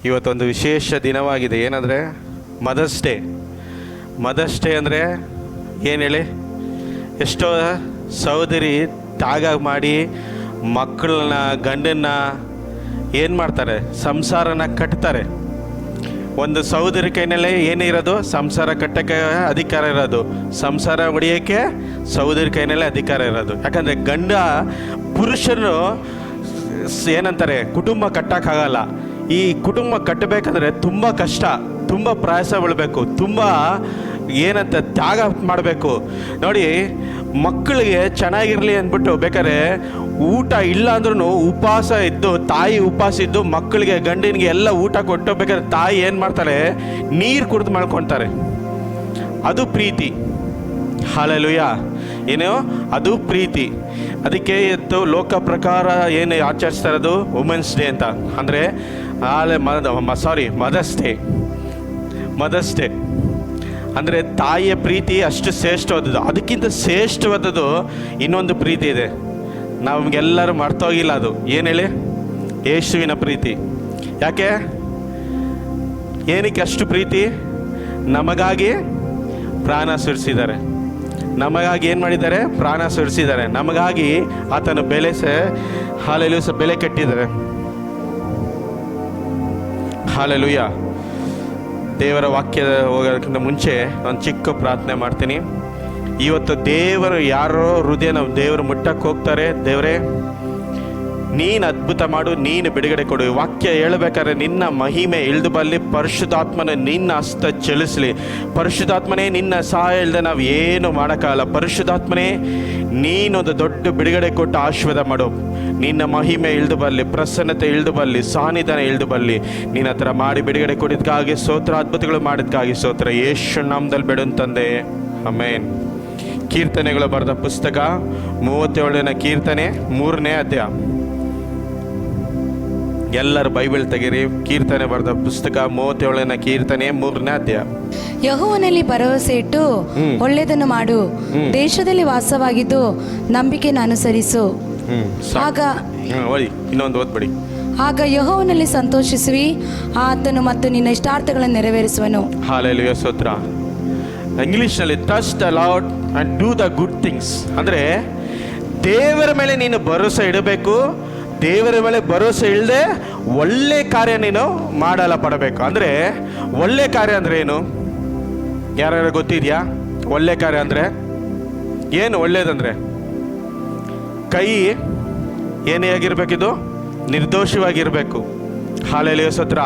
ಇವತ್ತೊಂದು ವಿಶೇಷ ದಿನವಾಗಿದೆ. ಏನಂದರೆ ಮದರ್ಸ್ ಡೇ. ಮದರ್ಸ್ ಡೇ ಅಂದರೆ ಏನು ಹೇಳಿ, ಎಷ್ಟೋ ಸಹೋದರಿ ತ್ಯಾಗ ಮಾಡಿ ಮಕ್ಕಳನ್ನ ಗಂಡನ್ನ ಏನು ಮಾಡ್ತಾರೆ, ಸಂಸಾರನ ಕಟ್ತಾರೆ. ಒಂದು ಸಹೋದರಿ ಕೈನಲ್ಲೇ ಏನಿರೋದು, ಸಂಸಾರ ಕಟ್ಟೋಕ್ಕೆ ಅಧಿಕಾರ ಇರೋದು, ಸಂಸಾರ ಹೊಡೆಯೋಕ್ಕೆ ಸಹೋದರಿ ಕೈನಲ್ಲೇ ಅಧಿಕಾರ ಇರೋದು. ಯಾಕಂದರೆ ಗಂಡ ಪುರುಷರು ಏನಂತಾರೆ, ಕುಟುಂಬ ಕಟ್ಟೋಕ್ಕಾಗಲ್ಲ. ಈ ಕುಟುಂಬ ಕಟ್ಟಬೇಕಂದ್ರೆ ತುಂಬ ಕಷ್ಟ, ತುಂಬ ಪ್ರಯಾಸ ಬೀಳಬೇಕು, ತುಂಬ ಏನಂತ ತ್ಯಾಗ ಮಾಡಬೇಕು. ನೋಡಿ, ಮಕ್ಕಳಿಗೆ ಚೆನ್ನಾಗಿರಲಿ ಅಂದ್ಬಿಟ್ಟು ಬೇಕಾದ್ರೆ ಊಟ ಇಲ್ಲ ಅಂದ್ರೂ ಉಪವಾಸ ಇದ್ದು, ತಾಯಿ ಉಪವಾಸ ಇದ್ದು ಮಕ್ಕಳಿಗೆ ಗಂಡಿನಿಗೆ ಎಲ್ಲ ಊಟ ಕೊಟ್ಟು ಬೇಕಾದ್ರೆ ತಾಯಿ ಏನು ಮಾಡ್ತಾರೆ, ನೀರು ಕುಡಿದು ಮಾಡ್ಕೊತಾರೆ. ಅದು ಪ್ರೀತಿ. ಹಲ್ಲೆಲೂಯಾ. ಏನು ಅದು ಪ್ರೀತಿ. ಅದಕ್ಕೆ ಇವತ್ತು ಲೋಕ ಪ್ರಕಾರ ಏನು ಆಚರಿಸ್ತಾ ಇರೋದು ವುಮೆನ್ಸ್ ಡೇ ಅಂತ, ಅಂದರೆ ಮದರ್ಸ್ ಡೇ. ಮದರ್ಸ್ ಡೇ ಅಂದರೆ ತಾಯಿಯ ಪ್ರೀತಿ ಅಷ್ಟು ಶ್ರೇಷ್ಠವಾದದ್ದು. ಅದಕ್ಕಿಂತ ಶ್ರೇಷ್ಠವಾದದ್ದು ಇನ್ನೊಂದು ಪ್ರೀತಿ ಇದೆ, ನಮಗೆಲ್ಲರೂ ಮರ್ತೋಗಿಲ್ಲ. ಅದು ಏನು ಹೇಳಿ, ಯೇಸುವಿನ ಪ್ರೀತಿ. ಯಾಕೆ, ಏನಕ್ಕೆ ಅಷ್ಟು ಪ್ರೀತಿ? ನಮಗಾಗಿ ಪ್ರಾಣ ಸುರಿಸಿದ್ದಾರೆ. ನಮಗಾಗಿ ಏನು ಮಾಡಿದ್ದಾರೆ? ಪ್ರಾಣ ಸುರಿಸಿದ್ದಾರೆ. ನಮಗಾಗಿ ಆತನ ಹಲ್ಲೆಲೂಯಾ ಬೆಲೆ ಕಟ್ಟಿದ್ದಾರೆ. ಹಲ್ಲೆಲೂಯಾ. ದೇವರ ವಾಕ್ಯ ಹೋಗೋದಕ್ಕಿಂತ ಮುಂಚೆ ಒಂದು ಚಿಕ್ಕ ಪ್ರಾರ್ಥನೆ ಮಾಡ್ತೀನಿ. ಇವತ್ತು ದೇವರು ಯಾರೋ ಹೃದಯನ ದೇವರು ಮುಟ್ಟಕ್ಕೆ ಹೋಗ್ತಾರೆ. ದೇವರೇ, ನೀನು ಅದ್ಭುತ ಮಾಡು, ನೀನು ಬಿಡುಗಡೆ ಕೊಡು. ವಾಕ್ಯ ಹೇಳಬೇಕಾದ್ರೆ ನಿನ್ನ ಮಹಿಮೆ ಇಳಿದು ಬರಲಿ. ಪರಿಶುದ್ಧಾತ್ಮನ ನಿನ್ನ ಹಸ್ತ ಚಲಿಸಲಿ. ಪರಿಶುದ್ಧಾತ್ಮನೇ, ನಿನ್ನ ಸಹಾಯ ಇಲ್ಲದೆ ನಾವು ಏನು ಮಾಡೋಕ್ಕಾಗಲ್ಲ. ಪರಿಶುದ್ಧಾತ್ಮನೇ, ನೀನೊಂದು ದೊಡ್ಡ ಬಿಡುಗಡೆ ಕೊಟ್ಟು ಆಶೀರ್ವಾದ ಮಾಡು. ನಿನ್ನ ಮಹಿಮೆ ಇಳಿದು ಬರಲಿ, ಪ್ರಸನ್ನತೆ ಇಳಿದು ಬರಲಿ, ಸಾನ್ನಿಧ್ಯ ಇಳಿದು ಬರಲಿ. ನಿನ್ನ ಹತ್ರ ಮಾಡಿ ಬಿಡುಗಡೆ ಕೊಡಿದ್ಕಾಗಿ ಸ್ತೋತ್ರ, ಅದ್ಭುತಗಳು ಮಾಡಿದ್ಕಾಗಿ ಸ್ತೋತ್ರ. ಯೇಸು ನಾಮದಲ್ಲಿ ಬೇಡುತ್ತೇನೆ ತಂದೆ, ಆಮೆನ್. ಕೀರ್ತನೆಗಳು ಬರೆದ ಪುಸ್ತಕ 37ನೇ ಕೀರ್ತನೆ 3ನೇ ಅಧ್ಯಾಯ. ಎಲ್ಲರೂ ಬೈಬಲ್ ತೆಗೀರಿ. ಕೀರ್ತನೆ ಬರೆದ ಪುಸ್ತಕ 37ನೇ ಕೀರ್ತನೆ 3ನೇ ಅಧ್ಯಾಯ. ಯೆಹೋವನಲ್ಲಿ ಭರವಸೆ ಇಟ್ಟು ಒಳ್ಳೆಯದನ್ನು ಮಾಡು, ದೇಶದಲ್ಲಿ ವಾಸವಾಗಿದ್ದು ನಂಬಿಕೆಯನ್ನು ಅನುಸರಿಸು. ಆಗ ಇನ್ನೊಂದು ಓದ್ಬೇಡಿ. ಆಗ ಯೆಹೋವನಲ್ಲಿ ಸಂತೋಷಿಸುವಿ, ಆತನು ಮತ್ತು ನಿನ್ನ ಇಷ್ಟಾರ್ಥಗಳನ್ನು ನೆರವೇರಿಸುವನು. ಹಲ್ಲೆಲೂಯಾ, ಸ್ತೋತ್ರ. ಇಂಗ್ಲಿಷ್ನಲ್ಲಿ trust the lord and do the good things. ಅಂದರೆ ದೇವರ ಮೇಲೆ ನೀನು ಭರೋಸೆ ಇಡಬೇಕು. ದೇವರ ಮೇಲೆ ಭರೋಸೆ ಇಲ್ಲದೆ ಒಳ್ಳೆ ಕಾರ್ಯ ನೀನು ಮಾಡಲ್ಲ ಪಡಬೇಕು. ಅಂದರೆ ಒಳ್ಳೆ ಕಾರ್ಯ ಅಂದರೆ ಏನು? ಯಾರ್ಯಾರು ಗೊತ್ತಿದೆಯಾ? ಒಳ್ಳೆ ಕಾರ್ಯ ಅಂದರೆ ಏನು? ಒಳ್ಳೇದಂದರೆ ಕೈ ಏನೇ ಆಗಿರ್ಬೇಕಿದು, ನಿರ್ದೋಷವಾಗಿರಬೇಕು. ಹಲ್ಲೆಲೂಯಾ, ಸ್ತೋತ್ರ.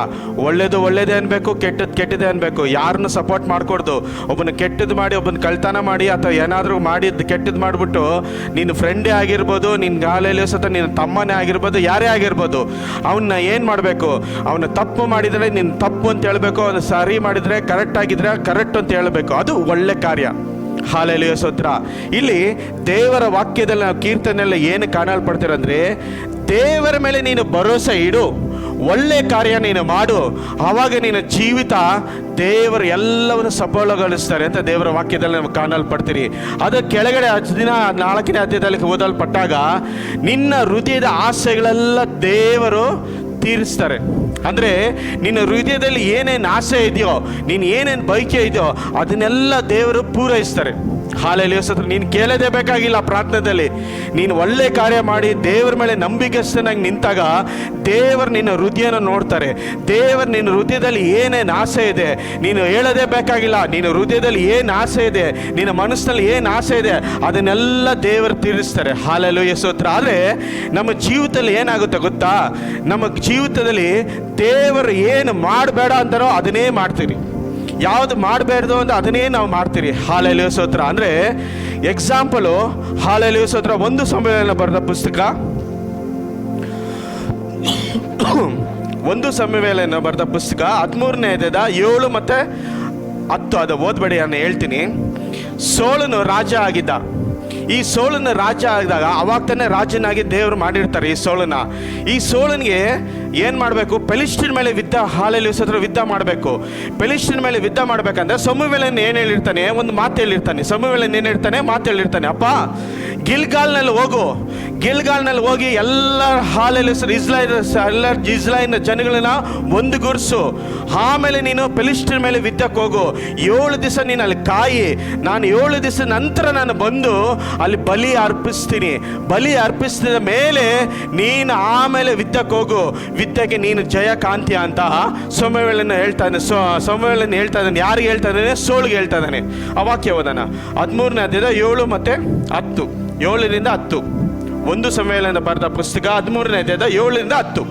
ಒಳ್ಳೇದು ಒಳ್ಳೇದೇ ಅನ್ಬೇಕು, ಕೆಟ್ಟದ್ದು ಕೆಟ್ಟದೇ ಅನ್ಬೇಕು. ಯಾರನ್ನು ಸಪೋರ್ಟ್ ಮಾಡ್ಕೊಡ್ದು. ಒಬ್ಬನ ಕೆಟ್ಟದ್ದು ಮಾಡಿ, ಒಬ್ಬನ ಕಳ್ತನ ಮಾಡಿ, ಅಥವಾ ಏನಾದರೂ ಮಾಡಿದ್ದು ಕೆಟ್ಟದ್ದು ಮಾಡಿಬಿಟ್ಟು ನಿನ್ನ ಫ್ರೆಂಡೇ ಆಗಿರ್ಬೋದು, ನಿನ್ಗೆ ಹಲ್ಲೆಲೂಯಾ ಸ್ತೋತ್ರ, ನಿನ್ನ ತಮ್ಮನೇ ಆಗಿರ್ಬೋದು, ಯಾರೇ ಆಗಿರ್ಬೋದು, ಅವನ್ನ ಏನು ಮಾಡಬೇಕು? ಅವನ ತಪ್ಪು ಮಾಡಿದರೆ ನಿನ್ನ ತಪ್ಪು ಅಂತ ಹೇಳಬೇಕು, ಅವನು ಸರಿ ಮಾಡಿದರೆ ಕರೆಕ್ಟ್ ಆಗಿದ್ರೆ ಕರೆಕ್ಟ್ ಅಂತ ಹೇಳಬೇಕು. ಅದು ಒಳ್ಳೆ ಕಾರ್ಯ. ಹಲ್ಲೆಲೂಯಾ, ಸ್ತೋತ್ರ. ಇಲ್ಲಿ ದೇವರ ವಾಕ್ಯದಲ್ಲಿ ನಾವು ಕೀರ್ತನೆಲ್ಲ ಏನು ಕಾಣಲ್ಪಡ್ತೀರಂದ್ರೆ, ದೇವರ ಮೇಲೆ ನೀನು ಭರೋಸೆ ಇಡು, ಒಳ್ಳೆ ಕಾರ್ಯ ನೀನು ಮಾಡು, ಆವಾಗ ನಿನ್ನ ಜೀವಿತ ದೇವರು ಎಲ್ಲವನ್ನು ಸಫಲಗೊಳಿಸ್ತಾರೆ ಅಂತ ದೇವರ ವಾಕ್ಯದಲ್ಲಿ ನಾವು ಕಾಣಲ್ಪಡ್ತೀರಿ. ಅದು ಕೆಳಗಡೆ 4ನೇ ಅಧ್ಯಾಯದಲ್ಲಿ ಓದಲ್ಪಟ್ಟಾಗ ನಿನ್ನ ಹೃದಯದ ಆಸೆಗಳೆಲ್ಲ ದೇವರು ತೀರಿಸ್ತಾರೆ. ಅಂದರೆ ನಿನ್ನ ಹೃದಯದಲ್ಲಿ ಏನೇನು ಆಸೆ ಇದೆಯೋ, ನೀನು ಏನೇನು ಬಯಕೆ ಇದೆಯೋ ಅದನ್ನೆಲ್ಲ ದೇವರು ಪೂರೈಸ್ತಾರೆ. ಹಲ್ಲೆಲೂಯಾ, ಸ್ತೋತ್ರ. ನೀನು ಕೇಳದೇ ಬೇಕಾಗಿಲ್ಲ. ಪ್ರಾರ್ಥನೆಯಲ್ಲಿ ನೀನು ಒಳ್ಳೆ ಕಾರ್ಯ ಮಾಡಿ ದೇವರ ಮೇಲೆ ನಂಬಿಕೆಸ್ತನಾಗಿ ನಿಂತಾಗ ದೇವರು ನಿನ್ನ ಹೃದಯನ ನೋಡ್ತಾರೆ. ದೇವರು ನಿನ್ನ ಹೃದಯದಲ್ಲಿ ಏನೇನು ಆಸೆ ಇದೆ ನೀನು ಹೇಳದೇ ಬೇಕಾಗಿಲ್ಲ. ನಿನ್ನ ಹೃದಯದಲ್ಲಿ ಏನು ಆಸೆ ಇದೆ, ನಿನ್ನ ಮನಸ್ಸಿನಲ್ಲಿ ಏನು ಆಸೆ ಇದೆ, ಅದನ್ನೆಲ್ಲ ದೇವರು ತೀರಿಸ್ತಾರೆ. ಹಲ್ಲೆಲೂಯಾ, ಸ್ತೋತ್ರ. ಆದರೆ ನಮ್ಮ ಜೀವಿತದಲ್ಲಿ ಏನಾಗುತ್ತೆ ಗೊತ್ತಾ? ನಮ್ಮ ಜೀವಿತದಲ್ಲಿ ದೇವರು ಏನು ಮಾಡಬೇಡ ಅಂತಾರೋ ಅದನ್ನೇ ಮಾಡ್ತೀರಿ. ಯಾವುದು ಮಾಡಬೇಡ್ದು ಅಂತ ಅದನ್ನೇ ನಾವು ಮಾಡ್ತೀರಿ. ಹಲ್ಲೆಲೂಯಾ, ಸ್ತೋತ್ರ. ಅಂದರೆ ಎಕ್ಸಾಂಪಲು, ಹಲ್ಲೆಲೂಯಾ, ಸ್ತೋತ್ರ. 1 ಸಮುವೇಲನ ಬರೆದ ಪುಸ್ತಕ 13ನೇ ಅಧ್ಯಾಯದ 7 ಮತ್ತು 10. ಅದು ಓದ್ಬೇಡಿ, ನಾನು ಹೇಳ್ತೀನಿ. ಸೌಲನು ರಾಜ ಆಗಿದ್ದ. ಈ ಸೌಲನ ರಾಜ ಆಗಿದಾಗ ಅವಾಗ ತಾನೇ ರಾಜನಾಗಿ ದೇವರು ಮಾಡಿರ್ತಾರೆ ಈ ಸೌಲನ. ಈ ಸೌಲನಿಗೆ ಏನು ಮಾಡಬೇಕು? ಫಿಲಿಷ್ಟಿಯನ್ ಮೇಲೆ ಹಲ್ಲೆಲೂಯಾ, ಸ್ತೋತ್ರ, ಯುದ್ಧ ಮಾಡಬೇಕು. ಫಿಲಿಷ್ಟಿಯನ್ ಮೇಲೆ ಯುದ್ಧ ಮಾಡಬೇಕಂದ್ರೆ ಸಮುವೇಲನ್ ಏನು ಹೇಳಿರ್ತಾನೆ? ಒಂದು ಮಾತು ಹೇಳಿರ್ತಾನೆ. ಸಮುವೇಲನ್ ಏನು ಹೇಳ್ತಾನೆ? ಮಾತು ಹೇಳಿರ್ತಾನೆ, ಅಪ್ಪ ಗಿಲ್ಗಾಲ್ನಲ್ಲಿ ಹೋಗು, ಗಿಲ್ಗಾಲ್ನಲ್ಲಿ ಹೋಗಿ ಎಲ್ಲ ಹಾಲಲ್ಲಿ ಇಸ್ರಾಯೇಲ್ ಜನಗಳನ್ನ ಒಂದುಗೂರಿಸು. ಆಮೇಲೆ ನೀನು ಫಿಲಿಷ್ಟಿಯರ ಮೇಲೆ ಯುದ್ಧಕ್ಕೆ ಹೋಗು. 7 ದಿವಸ ನೀನು ಅಲ್ಲಿ ಕಾಯಿ. ನಾನು 7 ದಿವಸ ನಂತರ ನಾನು ಬಂದು ಅಲ್ಲಿ ಬಲಿ ಅರ್ಪಿಸ್ತೀನಿ. ಬಲಿ ಅರ್ಪಿಸಿದ ಮೇಲೆ ನೀನು ಆಮೇಲೆ ಯುದ್ಧಕ್ಕೆ ಹೋಗು. ಯುದ್ಧಕ್ಕೆ ನೀನು ಜಯ ಕಾಂತೀಯ ಅಂತ ಸಮುವೇಲನ ಹೇಳ್ತಾನೆ. ಸಮುವೇಲನ ಹೇಳ್ತಾ ಇದ್ದಾನೆ. ಯಾರಿಗೆ ಹೇಳ್ತಾ ಇದ್ದಾನೆ? ಸೌಲನಿಗೆ ಹೇಳ್ತಾ ಇದ್ದಾನೆ. ಆ ವಾಕ್ಯ ಓದೋಣ. 13ನೇ ಅಧ್ಯಾಯ 7 ಮತ್ತು 10. 7ರಿಂದ 10. 1 ಸಮುವೇಲನ ಬರೆದ ಪುಸ್ತಕ 13ನೇ ಅಧ್ಯಾಯ 7ರಿಂದ 10.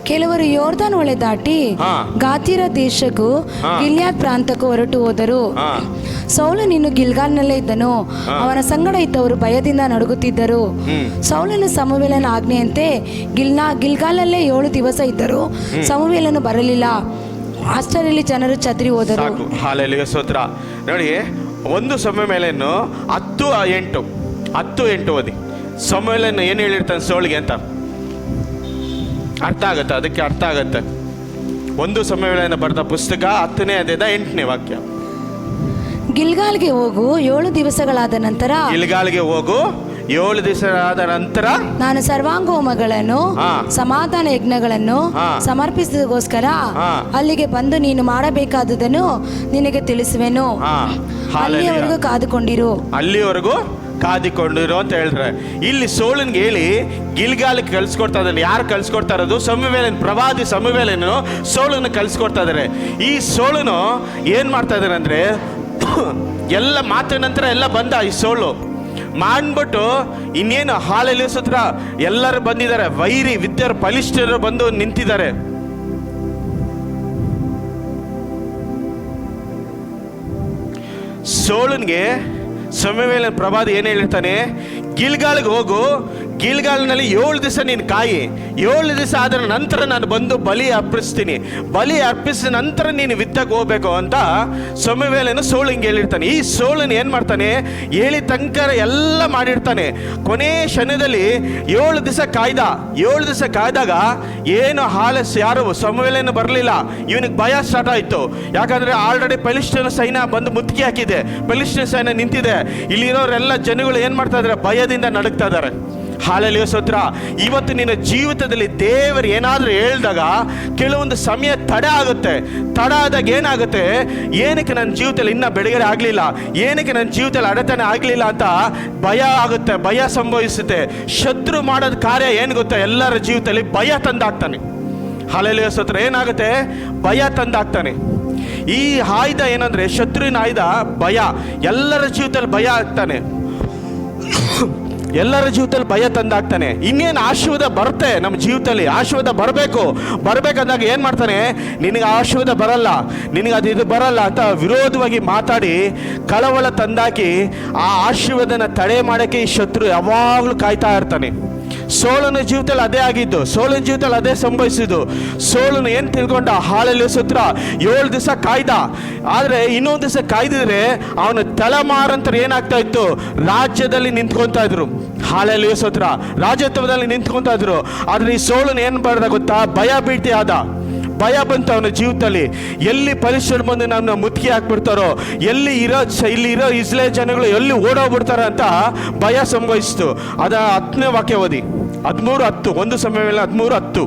ಕೆಲವರು ಯೋರ್ದಾನ್ ಹೊಳೆ ದಾಟಿ ಹಾ. ಗಾತಿರ ದೇಶಕ್ಕೂ ಹಾ. ಗಿಲ್ಯಾದ್ ಪ್ರಾಂತಕ್ಕೂ ಹೊರಟು ಹೋದರು. ಹಾ. ಸೌಲನು ಇನ್ನು ಗಿಲ್ಗಾಲ್ನಲ್ಲೇ ಇದ್ದನು. ಅವನ ಸಂಗಡ ಇದ್ದವರು ಭಯದಿಂದ ನಡುಗುತ್ತಿದ್ದರು. ಸೌಲನು ಸಮುವೇಲನ ಆಜ್ಞೆಯಂತೆ ಗಿಲ್ಗಾಲಲ್ಲೇ 7 ದಿವಸ ಇದ್ದರು. ಸಮುವೇಲನು ಬರಲಿಲ್ಲ. ಅಷ್ಟರಲ್ಲಿ ಜನರು ಚದರಿ ಹೋದರು. ಸಾಕು. ಹಾಲೆಲೂಯ, ಸ್ತೋತ್ರ. ನೋಡಿ, 1 ಸಮುವೇಲನು 10:8 ಓದಿ. ಸಮುವೇಲನು ಏನು ಹೇಳಿರ್ತಾನೆ ಸೌಲಿಗೆ ಅಂತ ಅರ್ಥ ಆಗುತ್ತೆ. ಅದಕ್ಕೆ ಅರ್ಥ ಆಗುತ್ತೆ. 1 ಸಮುವೇಲನ ಬರೆದ ಪುಸ್ತಕ 10ನೇ ಅಧ್ಯಾಯದ 8ನೇ ವಾಕ್ಯ. ಗಿಲ್ಗಾಲ್ಗೆ ಹೋಗು, 7 ದಿವಸಗಳಾದ ನಂತರ ಗಿಲ್ಗಾಲ್ಗೆ ಹೋಗು, 7 ದಿವಸದ ನಂತರ ನಾನು ಸರ್ವಾಂಗೋಮಗಳನ್ನು ಹಾ. ಸಮಾಧಾನ ಯಜ್ಞಗಳನ್ನು ಹಾ. ಸಮರ್ಪಿಸಿದಗೋಸ್ಕರ ಹಾ. ಅಲ್ಲಿಗೆ ಬಂದು ನೀನು ಮಾಡಬೇಕಾದುದನ್ನು ನಿನಗೆ ತಿಳಿಸುವೆನು. ಅಲ್ಲಿಯವರೆಗೂ ಕಾದುಕೊಂಡಿರು. ಅಲ್ಲಿವರೆಗೂ ಕಾದಿಕೊಂಡಿರು ಅಂತ ಹೇಳ್ತಾರೆ. ಇಲ್ಲಿ ಸೌಲನಿಗೆ ಹೇಳಿ ಗಿಲ್ಗಾಲಿಗೆ ಕಳ್ಸಿಕೊಡ್ತಾ ಇದ್ದಾನೆ. ಯಾರು ಕಳ್ಸಿಕೊಡ್ತಾ ಇರೋದು? ಸಮುವೇಲನ, ಪ್ರವಾದಿ ಸಮುವೇಲನು ಸೌಲನ ಕಳ್ಸಿಕೊಡ್ತಾ ಇದ್ದಾರೆ. ಈ ಸೌಲನು ಏನ್ ಮಾಡ್ತಾ ಇದ್ದಾನೆ ಅಂದ್ರೆ, ಎಲ್ಲ ಮಾತಿನ ನಂತರ ಎಲ್ಲ ಬಂದ ಈ ಸೌಲು ಮಾಡ್ಬಿಟ್ಟು ಇನ್ನೇನು ಹಾಲಲ್ಲಿ ಸುತ್ರ ಎಲ್ಲರೂ ಬಂದಿದ್ದಾರೆ. ವೈರಿ ವಿದ್ಯರು ಫಲಿಷ್ಠರು ಬಂದು ನಿಂತಿದ್ದಾರೆ. ಸೌಲನಿಗೆ ಸಮುವೇಲನ ಪ್ರವಾದಿ ಏನು ಹೇಳಿರ್ತಾನೆ? ಗಿಲ್ಗಾಲ್ಗೆ ಹೋಗು, ಗಿಲ್ಗಾಲ್ನಲ್ಲಿ 7 ದಿವಸ ನೀನು ಕಾಯಿ. 7 ದಿವಸ ಆದ ನಂತರ ನಾನು ಬಂದು ಬಲಿ ಅರ್ಪಿಸ್ತೀನಿ. ಬಲಿ ಅರ್ಪಿಸಿದ ನಂತರ ನೀನು ಯುದ್ಧಕ್ಕೆ ಹೋಗ್ಬೇಕು ಅಂತ ಸಮುವೇಲನು ಸೌಲನಿಗೆ ಹೇಳಿರ್ತಾನೆ. ಈ ಸೌಲನು ಏನು ಮಾಡ್ತಾನೆ? ಹೇಳಿ ತನಕ ಎಲ್ಲ ಮಾಡಿರ್ತಾನೆ. ಕೊನೆ ಕ್ಷಣದಲ್ಲಿ 7 ದಿವಸ ಕಾಯ್ದ. 7 ದಿವಸ ಕಾಯ್ದಾಗ ಏನು ಯಾರು ಸಮುವೇಲನು ಬರಲಿಲ್ಲ. ಇವನಿಗೆ ಭಯ ಸ್ಟಾರ್ಟ್ ಆಯಿತು. ಯಾಕಂದರೆ ಆಲ್ರೆಡಿ ಫಿಲಿಷ್ಟಿಯನ್ ಸೈನ್ಯ ಬಂದು ಮುತ್ತಿಗೆ ಹಾಕಿದೆ. ಫಿಲಿಷ್ಟಿಯನ್ ಸೈನ್ಯ ನಿಂತಿದೆ. ಇಲ್ಲಿರೋರೆಲ್ಲ ಜನಗಳು ಏನು ಮಾಡ್ತಾ ಇದ್ದಾರೆ? ಭಯದಿಂದ ನಡುಗ್ತಾ ಇದ್ದಾರೆ. ಹಾಲೆಲೂಯ, ಸ್ತೋತ್ರ. ಇವತ್ತು ನಿನ್ನ ಜೀವಿತದಲ್ಲಿ ದೇವರು ಏನಾದರೂ ಹೇಳಿದಾಗ ಕೆಲವೊಂದು ಸಮಯ ತಡ ಆಗುತ್ತೆ. ತಡ ಆದಾಗ ಏನಾಗುತ್ತೆ? ಏನಕ್ಕೆ ನನ್ನ ಜೀವಿತದಲ್ಲಿ ಇನ್ನೂ ಬಿಡುಗಡೆ ಆಗಲಿಲ್ಲ, ಏನಕ್ಕೆ ನನ್ನ ಜೀವಿತದಲ್ಲಿ ಅಡೆತನೆ ಆಗಲಿಲ್ಲ ಅಂತ ಭಯ ಆಗುತ್ತೆ, ಭಯ ಸಂಭವಿಸುತ್ತೆ. ಶತ್ರು ಮಾಡೋದ ಕಾರ್ಯ ಏನು ಗೊತ್ತಾ? ಎಲ್ಲರ ಜೀವಿತದಲ್ಲಿ ಭಯ ತಂದಾಗ್ತಾನೆ. ಹಾಲೆಲೂಯ, ಸ್ತೋತ್ರ. ಏನಾಗುತ್ತೆ? ಭಯ ತಂದಾಗ್ತಾನೆ. ಈ ಆಯುಧ ಏನಂದ್ರೆ, ಶತ್ರುವಿನ ಆಯುಧ ಭಯ. ಎಲ್ಲರ ಜೀವಿತದಲ್ಲಿ ಭಯ ಆಗ್ತಾನೆ. ಎಲ್ಲರ ಜೀವಿತದಲ್ಲಿ ಭಯ ತಂದಾಗ್ತಾನೆ. ಇನ್ನೇನು ಆಶೀರ್ವಾದ ಬರುತ್ತೆ ನಮ್ಮ ಜೀವಿತದಲ್ಲಿ. ಆಶೀರ್ವಾದ ಬರಬೇಕಂದಾಗ ಏನು ಮಾಡ್ತಾನೆ? ನಿನಗೆ ಆಶೀರ್ವಾದ ಬರಲ್ಲ, ನಿನಗೆ ಇದು ಬರಲ್ಲ ಅಂತ ವಿರೋಧವಾಗಿ ಮಾತಾಡಿ ಕಳವಳ ತಂದಾಕಿ ಆ ಆಶೀರ್ವಾದನ ತಡೆ ಮಾಡೋಕ್ಕೆ ಈ ಶತ್ರು ಯಾವಾಗಲೂ ಕಾಯ್ತಾ ಇರ್ತಾನೆ. ಸೌಲನ ಜೀವಿತದಲ್ಲಿ ಅದೇ ಆಗಿದ್ದು. ಸೌಲನ ಜೀವಿತದಲ್ಲಿ ಅದೇ ಸಂಭವಿಸಿದ್ದು. ಸೌಲನು ಏನು ತಿಳ್ಕೊಂಡ? ಹಾಲಲ್ಲಿ ಸುತ್ರ 7 ದಿವಸ ಕಾಯ್ದ. ಆದರೆ ಇನ್ನೊಂದು ದಿವಸ ಕಾಯ್ದಿದ್ರೆ ಅವನ ತಲೆಮಾರಂತರ ಏನಾಗ್ತಾ ಇತ್ತು? ರಾಜ್ಯದಲ್ಲಿ ನಿಂತ್ಕೊತಾ ಇದ್ರು. ಹಾಲಲ್ಲಿ ಸುತ್ರ ರಾಜ್ಯತ್ವದಲ್ಲಿ ನಿಂತ್ಕೊತಾ ಇದ್ರು. ಆದರೆ ಈ ಸೌಲನು ಏನು ಮಾಡ್ದ ಗೊತ್ತಾ? ಭಯ ಭೀತಿ ಆದ. ಭಯ ಬಂತು ಅವನ ಜೀವಿತದಲ್ಲಿ. ಎಲ್ಲಿ ಫಲಿಷ್ಠರು ಬಂದು ನನ್ನ ಮುತ್ತಿಗೆ ಹಾಕ್ಬಿಡ್ತಾರೋ, ಇಲ್ಲಿರೋ ಇಸ್ರೇಲ್ ಜನಗಳು ಎಲ್ಲಿ ಓಡೋಗ್ಬಿಡ್ತಾರ ಅಂತ ಭಯ ಸಂಭವಿಸಿತು. ಅದ 10ನೇ ವಾಕ್ಯ ಓದಿ. 13:10. 1 ಸಮುವೇಲ 13:10.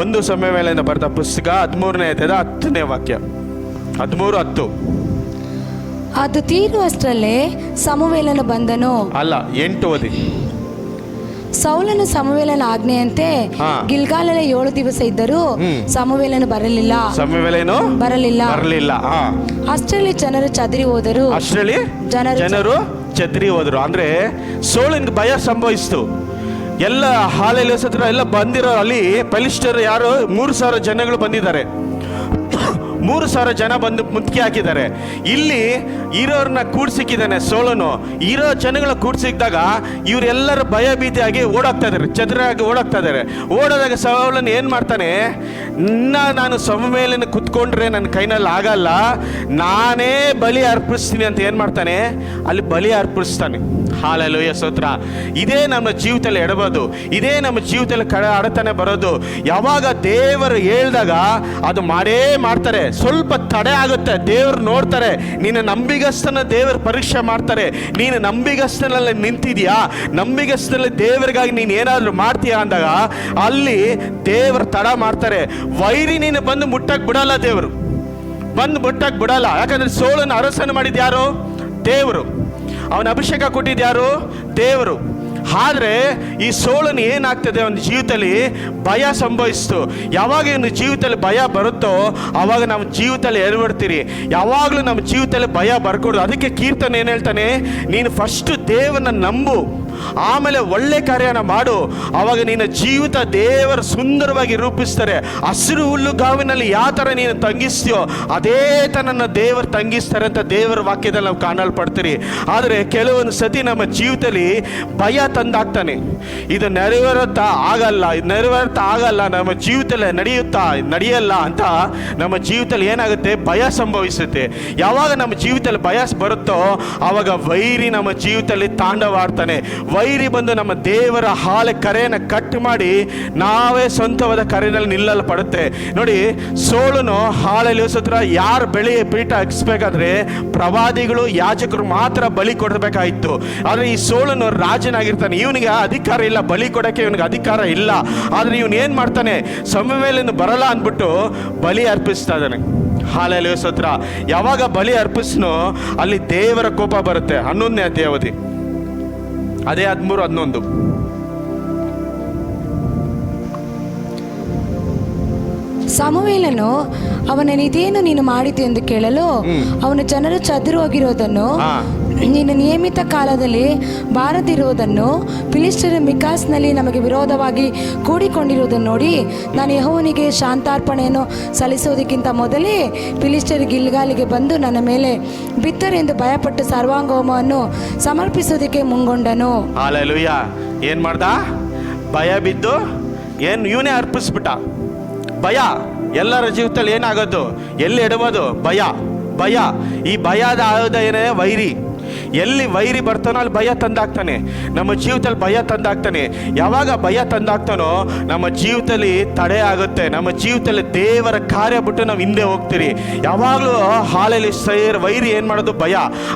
1 ಸಮುವೇಲನ ಬರೆದ ಪುಸ್ತಕ 13ನೇ ಅಧ್ಯಾಯದ 10ನೇ ವಾಕ್ಯ. 13:10. ಅದು ತೀರುವಷ್ಟರಲ್ಲೇ ಸಮುವೇಲನು ಬಂದನು. ಅಲ್ಲ, 8 ಓದಿ. ಸೌಲನು ಸಮುವೇಲನ ಆಜ್ಞೆಯಂತೆ ಹಾ. ಗಿಲ್ಗಾಲಲ್ಲಿ 7 ದಿವಸ ಇದ್ದರೂ ಸಮುವೇಲನು ಬರಲಿಲ್ಲ. ಸಮುವೇಲನು ಬರಲಿಲ್ಲ. ಅಷ್ಟರಲ್ಲಿ ಜನರು ಚದರಿ ಹೋದರು. ಅಷ್ಟರಲ್ಲಿ ಜನರು ಚದರಿ ಹೋದರು. ಅಂದ್ರೆ ಸೌಲನಿಗೆ ಭಯ ಸಂಭವಿಸಿತು. ಎಲ್ಲ ಹಾಲಲ್ಲಿ ಸತ್ರ ಎಲ್ಲ ಬಂದಿರೋ ಅಲ್ಲಿ ಫಲಿಷ್ಠರು ಯಾರು 3,000 ಜನಗಳು ಬಂದಿದ್ದಾರೆ. 3,000 ಜನ ಬಂದು ಮುತ್ತಿಗೆ ಹಾಕಿದ್ದಾರೆ. ಇಲ್ಲಿ ಇರೋರನ್ನ ಕೂಡ್ಸಿಕ್ಕಿದ್ದಾನೆ ಸೌಲನು. ಇರೋ ಜನಗಳ ಕೂಡ್ಸಿಕ್ಕಿದಾಗ ಇವರೆಲ್ಲರೂ ಭಯ ಭೀತಿಯಾಗಿ ಓಡೋಗ್ತಾ ಇದ್ದಾರೆ, ಚದುರಾಗಿ ಓಡೋಗ್ತಾ ಇದ್ದಾರೆ. ಓಡೋದಾಗ ಸೌಲನು ಏನು ಮಾಡ್ತಾನೆ? ನಾನು ಸಮುವೇಲನ ಕುತ್ಕೊಂಡ್ರೆ ನನ್ನ ಕೈನಲ್ಲಿ ಆಗಲ್ಲ, ನಾನೇ ಬಲಿ ಅರ್ಪಿಸ್ತೀನಿ ಅಂತ ಏನು ಮಾಡ್ತಾನೆ? ಅಲ್ಲಿ ಬಲಿ ಅರ್ಪಿಸ್ತಾನೆ. ಹಾಲೆಲೂಯ, ಸ್ತೋತ್ರ. ಇದೇ ನಮ್ಮ ಜೀವಿತದಲ್ಲಿ ಎಡಬೋದು. ಇದೇ ನಮ್ಮ ಜೀವಿತದಲ್ಲಿ ಅಡೆತನೆ ಬರೋದು. ಯಾವಾಗ ದೇವರು ಹೇಳ್ದಾಗ ಅದು ಮಾಡೇ ಮಾಡ್ತಾರೆ. ಸ್ವಲ್ಪ ತಡೆ ಆಗುತ್ತೆ. ದೇವರು ನೋಡ್ತಾರೆ, ನಿನ್ನ ನಂಬಿಕೆ ನಂಬಿಗಸ್ತನ ದೇವರು ಪರೀಕ್ಷೆ ಮಾಡ್ತಾರೆ. ನೀನು ನಂಬಿಗಸ್ತನಲ್ಲಿ ನಿಂತಿದ್ಯಾ, ನಂಬಿಗಸ್ತನಲ್ಲಿ ದೇವರಿಗಾಗಿ ನೀನು ಏನಾದರೂ ಮಾಡ್ತೀಯಾ ಅಂದಾಗ ಅಲ್ಲಿ ದೇವರು ತಡ ಮಾಡ್ತಾರೆ. ವೈರಿ ನೀನು ಬಂದು ಮುಟ್ಟಕ್ಕೆ ಬಿಡಲ್ಲ, ದೇವರು ಬಂದು ಮುಟ್ಟಕ್ಕೆ ಬಿಡಲ್ಲ. ಯಾಕಂದ್ರೆ ಸೌಲನ ಅರಸನ ಮಾಡಿದ ಯಾರು? ದೇವರು. ಅವನ ಅಭಿಷೇಕ ಕೊಟ್ಟಿದ್ಯಾರು? ದೇವರು. ಆದರೆ ಈ ಸೌಲನು ಏನಾಗ್ತದೆ, ಅವನ ಜೀವಿತದಲ್ಲಿ ಭಯ ಸಂಭವಿಸ್ತು. ಯಾವಾಗ ಇವನ ಜೀವಿತದಲ್ಲಿ ಭಯ ಬರುತ್ತೋ ಆವಾಗ ನಮ್ಮ ಜೀವಿತದಲ್ಲಿ ಎಡವಡ್ತೀರಿ. ಯಾವಾಗಲೂ ನಮ್ಮ ಜೀವಿತದಲ್ಲಿ ಭಯ ಬರ್ಕೊಡ್ದು. ಅದಕ್ಕೆ ಕೀರ್ತನೆ ಏನು ಹೇಳ್ತಾನೆ, ನೀನು ಫಸ್ಟ್ ದೇವರನ್ನ ನಂಬು, ಆಮೇಲೆ ಒಳ್ಳೆ ಕಾರ್ಯನ ಮಾಡು, ಆವಾಗ ನಿನ್ನ ಜೀವಿತ ದೇವರ ಸುಂದರವಾಗಿ ರೂಪಿಸ್ತಾರೆ. ಹಸಿರು ಹುಲ್ಲುಗಾವಿನಲ್ಲಿ ಯಾವ ಥರ ನೀನು ತಂಗಿಸ್ತೀಯೋ ಅದೇ ಥರ ದೇವರು ತಂಗಿಸ್ತಾರೆ ಅಂತ ದೇವರ ವಾಕ್ಯದಲ್ಲಿ ನಾವು ಕಾಣಲ್ಪಡ್ತೀರಿ. ಆದರೆ ಕೆಲವೊಂದು ಸತಿ ನಮ್ಮ ಜೀವಿತದಲ್ಲಿ ಭಯ ತಂದಾಗ್ತಾನೆ. ಇದು ನೆರವೇರುತ್ತಾ ಆಗಲ್ಲ, ಇದು ನೆರವೇರುತ್ತಾ ಆಗಲ್ಲ, ನಮ್ಮ ಜೀವಿತದಲ್ಲಿ ನಡೆಯಲ್ಲ ಅಂತ ನಮ್ಮ ಜೀವಿತದಲ್ಲಿ ಏನಾಗುತ್ತೆ, ಭಯ ಸಂಭವಿಸುತ್ತೆ. ಯಾವಾಗ ನಮ್ಮ ಜೀವಿತದಲ್ಲಿ ಭಯ ಬರುತ್ತೋ ಆವಾಗ ವೈರಿ ನಮ್ಮ ಜೀವಿತದಲ್ಲಿ ತಾಂಡವಾಡ್ತಾನೆ. ವೈರಿ ಬಂದು ನಮ್ಮ ದೇವರ ಕರೆಯನ್ನು ಕಟ್ ಮಾಡಿ ನಾವೇ ಸ್ವಂತವಾದ ಕರೆಯಲ್ಲಿ ನಿಲ್ಲಲ್ಪಡುತ್ತೆ. ನೋಡಿ, ಸೌಲನು ಹಾಲಲ್ಲಿ ಸತ್ರ ಯಾರು ಬೆಳೆ ಪೀಠ ಹಚ್ಬೇಕಾದ್ರೆ ಪ್ರವಾದಿಗಳು, ಯಾಜಕರು ಮಾತ್ರ ಬಲಿ ಕೊಡಬೇಕಾಯಿತು. ಆದರೆ ಈ ಸೌಲನು ರಾಜನಾಗಿರ್ತಾನೆ, ಇವನಿಗೆ ಅಧಿಕಾರ ಇಲ್ಲ, ಬಲಿ ಕೊಡೋಕ್ಕೆ ಇವನಿಗೆ ಅಧಿಕಾರ ಇಲ್ಲ. ಆದರೆ ಇವನು ಏನು ಮಾಡ್ತಾನೆ, ಸಮುವೇಲನು ಬರಲ್ಲ ಅಂದ್ಬಿಟ್ಟು ಬಲಿ ಅರ್ಪಿಸ್ತಾ ಇದ್ದಾನೆ. ಹಾಲೆಲೂಯ ಸ್ತೋತ್ರ. ಯಾವಾಗ ಬಲಿ ಅರ್ಪಿಸ್ನೋ ಅಲ್ಲಿ ದೇವರ ಕೋಪ ಬರುತ್ತೆ. 11ನೇ ಅಧ್ಯಾಯ, ಅದೇ 13-11. ಸಮುವೇಲನು ಅವನನ್ನು ಇದೇನು ನೀನು ಮಾಡಿತು ಎಂದು ಕೇಳಲು ಅವನು ಜನರು ಚದುರು ಹೋಗಿರೋದನ್ನು, ನೀನು ನಿಯಮಿತ ಕಾಲದಲ್ಲಿ ಬಾರದಿರುವುದನ್ನು, ಫಿಲಿಷ್ಟಿಯರು ಮಿಕಾಸ್ನಲ್ಲಿ ನಮಗೆ ವಿರೋಧವಾಗಿ ಕೂಡಿಕೊಂಡಿರುವುದನ್ನು ನೋಡಿ ನಾನು ಯೆಹೋವನಿಗೆ ಶಾಂತಾರ್ಪಣೆಯನ್ನು ಸಲ್ಲಿಸುವುದಕ್ಕಿಂತ ಮೊದಲೇ ಫಿಲಿಷ್ಟಿಯರು ಗಿಲ್ಗಾಲಿಗೆ ಬಂದು ನನ್ನ ಮೇಲೆ ಬಿತ್ತರೆಂದು ಭಯಪಟ್ಟು ಸರ್ವಾಂಗೋಮವನ್ನು ಸಮರ್ಪಿಸುವುದಕ್ಕೆ ಮುಂಗೊಂಡನು. ಹಲ್ಲೆಲೂಯ. ಏನು ಮಾಡ್ದ? ಭಯ ಬಿದ್ದು ಏನು ಇವನೇ ಅರ್ಪಿಸ್ಬಿಟ್ಟ. ಭಯ ಎಲ್ಲರ ಜೀವಿತದಲ್ಲಿ ಏನಾಗೋದು, ಎಲ್ಲಿ ಎಡಬೋದು? ಭಯ. ಈ ಭಯದ ಆಯುಧ ಏನೇ? ವೈರಿ. ಎಲ್ಲಿ ವೈರಿ ಬರ್ತಾನೋ ಅಲ್ಲಿ ಭಯ ತಂದಾಗ್ತಾನೆ. ನಮ್ಮ ಜೀವಿತದಲ್ಲಿ ಭಯ ತಂದಾಗ್ತಾನೆ. ಯಾವಾಗ ಭಯ ತಂದಾಗ್ತಾನೋ ನಮ್ಮ ಜೀವಿತದಲ್ಲಿ ತಡೆ ಆಗುತ್ತೆ. ನಮ್ಮ ಜೀವಿತದಲ್ಲಿ ದೇವರ ಕಾರ್ಯ ಬಿಟ್ಟು ನಾವು ಹಿಂದೆ ಹೋಗ್ತೀರಿ. ಯಾವಾಗಲೂ ಹಾಲಲ್ಲಿ ವೈರಿ ಏನು ಮಾಡೋದು? ಭಯ.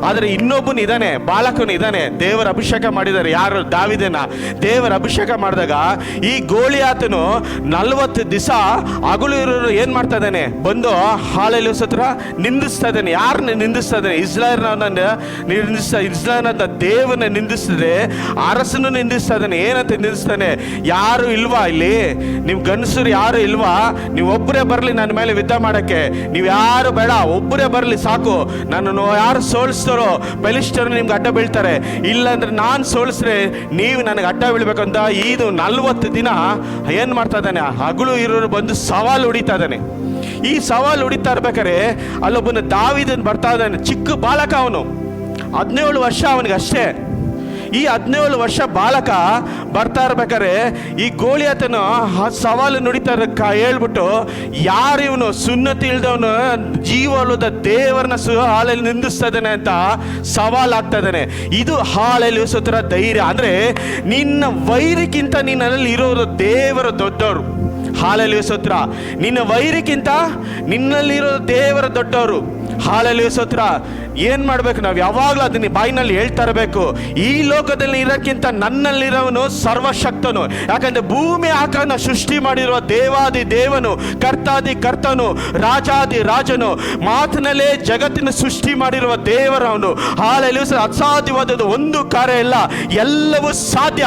ಆದರೆ ಇನ್ನೊಬ್ಬನು ಇದ್ದಾನೆ, ಬಾಲಕನು ಇದ್ದಾನೆ, ದೇವರ ಅಭಿಷೇಕ ಮಾಡಿದ್ದಾರೆ. ಯಾರು? ದಾವೀದನ ದೇವರ ಅಭಿಷೇಕ ಮಾಡಿದಾಗ ಈ ಗೋಲಿಯಾತನು 40 ದಿವಸ ಹಗಲು ಇರೋರು ಏನು ಮಾಡ್ತಾ ಇದ್ದಾನೆ? ಬಂದು ಹಾಲಲ್ಲಿ ಸತ್ರ ನಿಂದಿಸ್ತಾ ಇದ್ದಾನೆ. ಯಾರನ್ನ ನಿಂದಿಸ್ತಾ ಇದ್ದಾನೆ? ಇಸ್ರಾಯೇಲನ ದೇವನ ನಿಂದಿಸಿದ್ರೆ ಅರಸನು ನಿಂದಿಸ್ತಾ ಇದ್ದಾನೆ. ಏನಂತ ನಿಂದಿಸ್ತಾನೆ? ಯಾರು ಇಲ್ವಾ ಇಲ್ಲಿ? ನೀವು ಗಂಡಸರು ಯಾರು ಇಲ್ವಾ? ನೀವು ಒಬ್ಬರೇ ಬರಲಿ ನನ್ನ ಮೇಲೆ ಯುದ್ಧ ಮಾಡಕ್ಕೆ. ನೀವು ಯಾರು ಬೇಡ, ಒಬ್ಬರೇ ಬರಲಿ ಸಾಕು. ನನ್ನನ್ನು ಯಾರು ಸೋಲಿಸ್ತಾರೋ ಫಿಲಿಷ್ಟಿಯರು ನಿಮ್ಗೆ ಅಡ್ಡ ಬೀಳ್ತಾರೆ. ಇಲ್ಲಾಂದ್ರೆ ನಾನು ಸೋಲಿಸ್ರೆ ನೀವು ನನಗೆ ಅಡ್ಡ ಬೀಳ್ಬೇಕಂತ ಇದು 40 ದಿನ ಏನು ಮಾಡ್ತಾ ಇದ್ದಾನೆ? ಹಗಲು ಇರೋರು ಬಂದು ಸವಾಲು ಹೊಡಿತಾ ಇದ್ದಾನೆ. ಈ ಸವಾಲು ಹೊಡಿತಾ ಇರ್ಬೇಕಾರೆ ಅಲ್ಲೊಬ್ಬನ ದಾವೀದನ್ ಬರ್ತಾ ಇದ್ದಾನೆ. ಚಿಕ್ಕ ಬಾಲಕ ಅವನು, 17 ವರ್ಷ ಅವನಿಗೆ ಅಷ್ಟೇ. ಈ 17 ವರ್ಷ ಬಾಲಕ ಬರ್ತಾ ಇರ್ಬೇಕಾರೆ ಈ ಗೋಲಿಯಾತನು ಸವಾಲು ನುಡಿತಾ ಹೇಳ್ಬಿಟ್ಟು, ಯಾರು ಇವನು ಸುನ್ನತಿ ಇಲ್ದವನು ಜೀವಲದ ದೇವರನ್ನ ಹಾಲಲ್ಲಿ ನಿಂದಿಸ್ತಾ ಇದ್ದಾನೆ ಅಂತ ಸವಾಲು ಆಗ್ತಾ ಇದ್ದಾನೆ. ಇದು ಹಾಲಲ್ಲಿ ಸತ್ರ ಧೈರ್ಯ. ಅಂದ್ರೆ ನಿನ್ನ ವೈರಿಗಿಂತ ನಿನ್ನಲ್ಲಿ ಇರೋರು ದೇವರ ದೊಡ್ಡವರು. ಹಾಲೆಲೂಯ ಸ್ತೋತ್ರ. ನಿನ್ನ ವೈರಿಗಿಂತ ನಿನ್ನಲ್ಲಿರೋ ದೇವರ ದೊಡ್ಡವರು. ಹಾಲೆಲೂಯ ಸ್ತೋತ್ರ. ಏನು ಮಾಡಬೇಕು ನಾವು? ಯಾವಾಗಲೂ ಅದನ್ನ ಬಾಯಿನಲ್ಲಿ ಹೇಳ್ತಾ ಇರಬೇಕು. ಈ ಲೋಕದಲ್ಲಿ ಇರೋಕ್ಕಿಂತ ನನ್ನಲ್ಲಿರೋವನು ಸರ್ವಶಕ್ತನು. ಯಾಕಂದ್ರೆ ಭೂಮಿ ಆಕಾಶ ಸೃಷ್ಟಿ ಮಾಡಿರುವ ದೇವಾದಿ ದೇವನು, ಕರ್ತಾದಿ ಕರ್ತನು, ರಾಜಾದಿ ರಾಜನು, ಮಾತಿನಲ್ಲೇ ಜಗತ್ತಿನ ಸೃಷ್ಟಿ ಮಾಡಿರುವ ದೇವರವನು. ಹಾಲೆಲೂಯ. ಅಸಾಧ್ಯವಾದದ್ದು ಒಂದು ಕಾರ್ಯ ಇಲ್ಲ, ಎಲ್ಲವೂ ಸಾಧ್ಯ.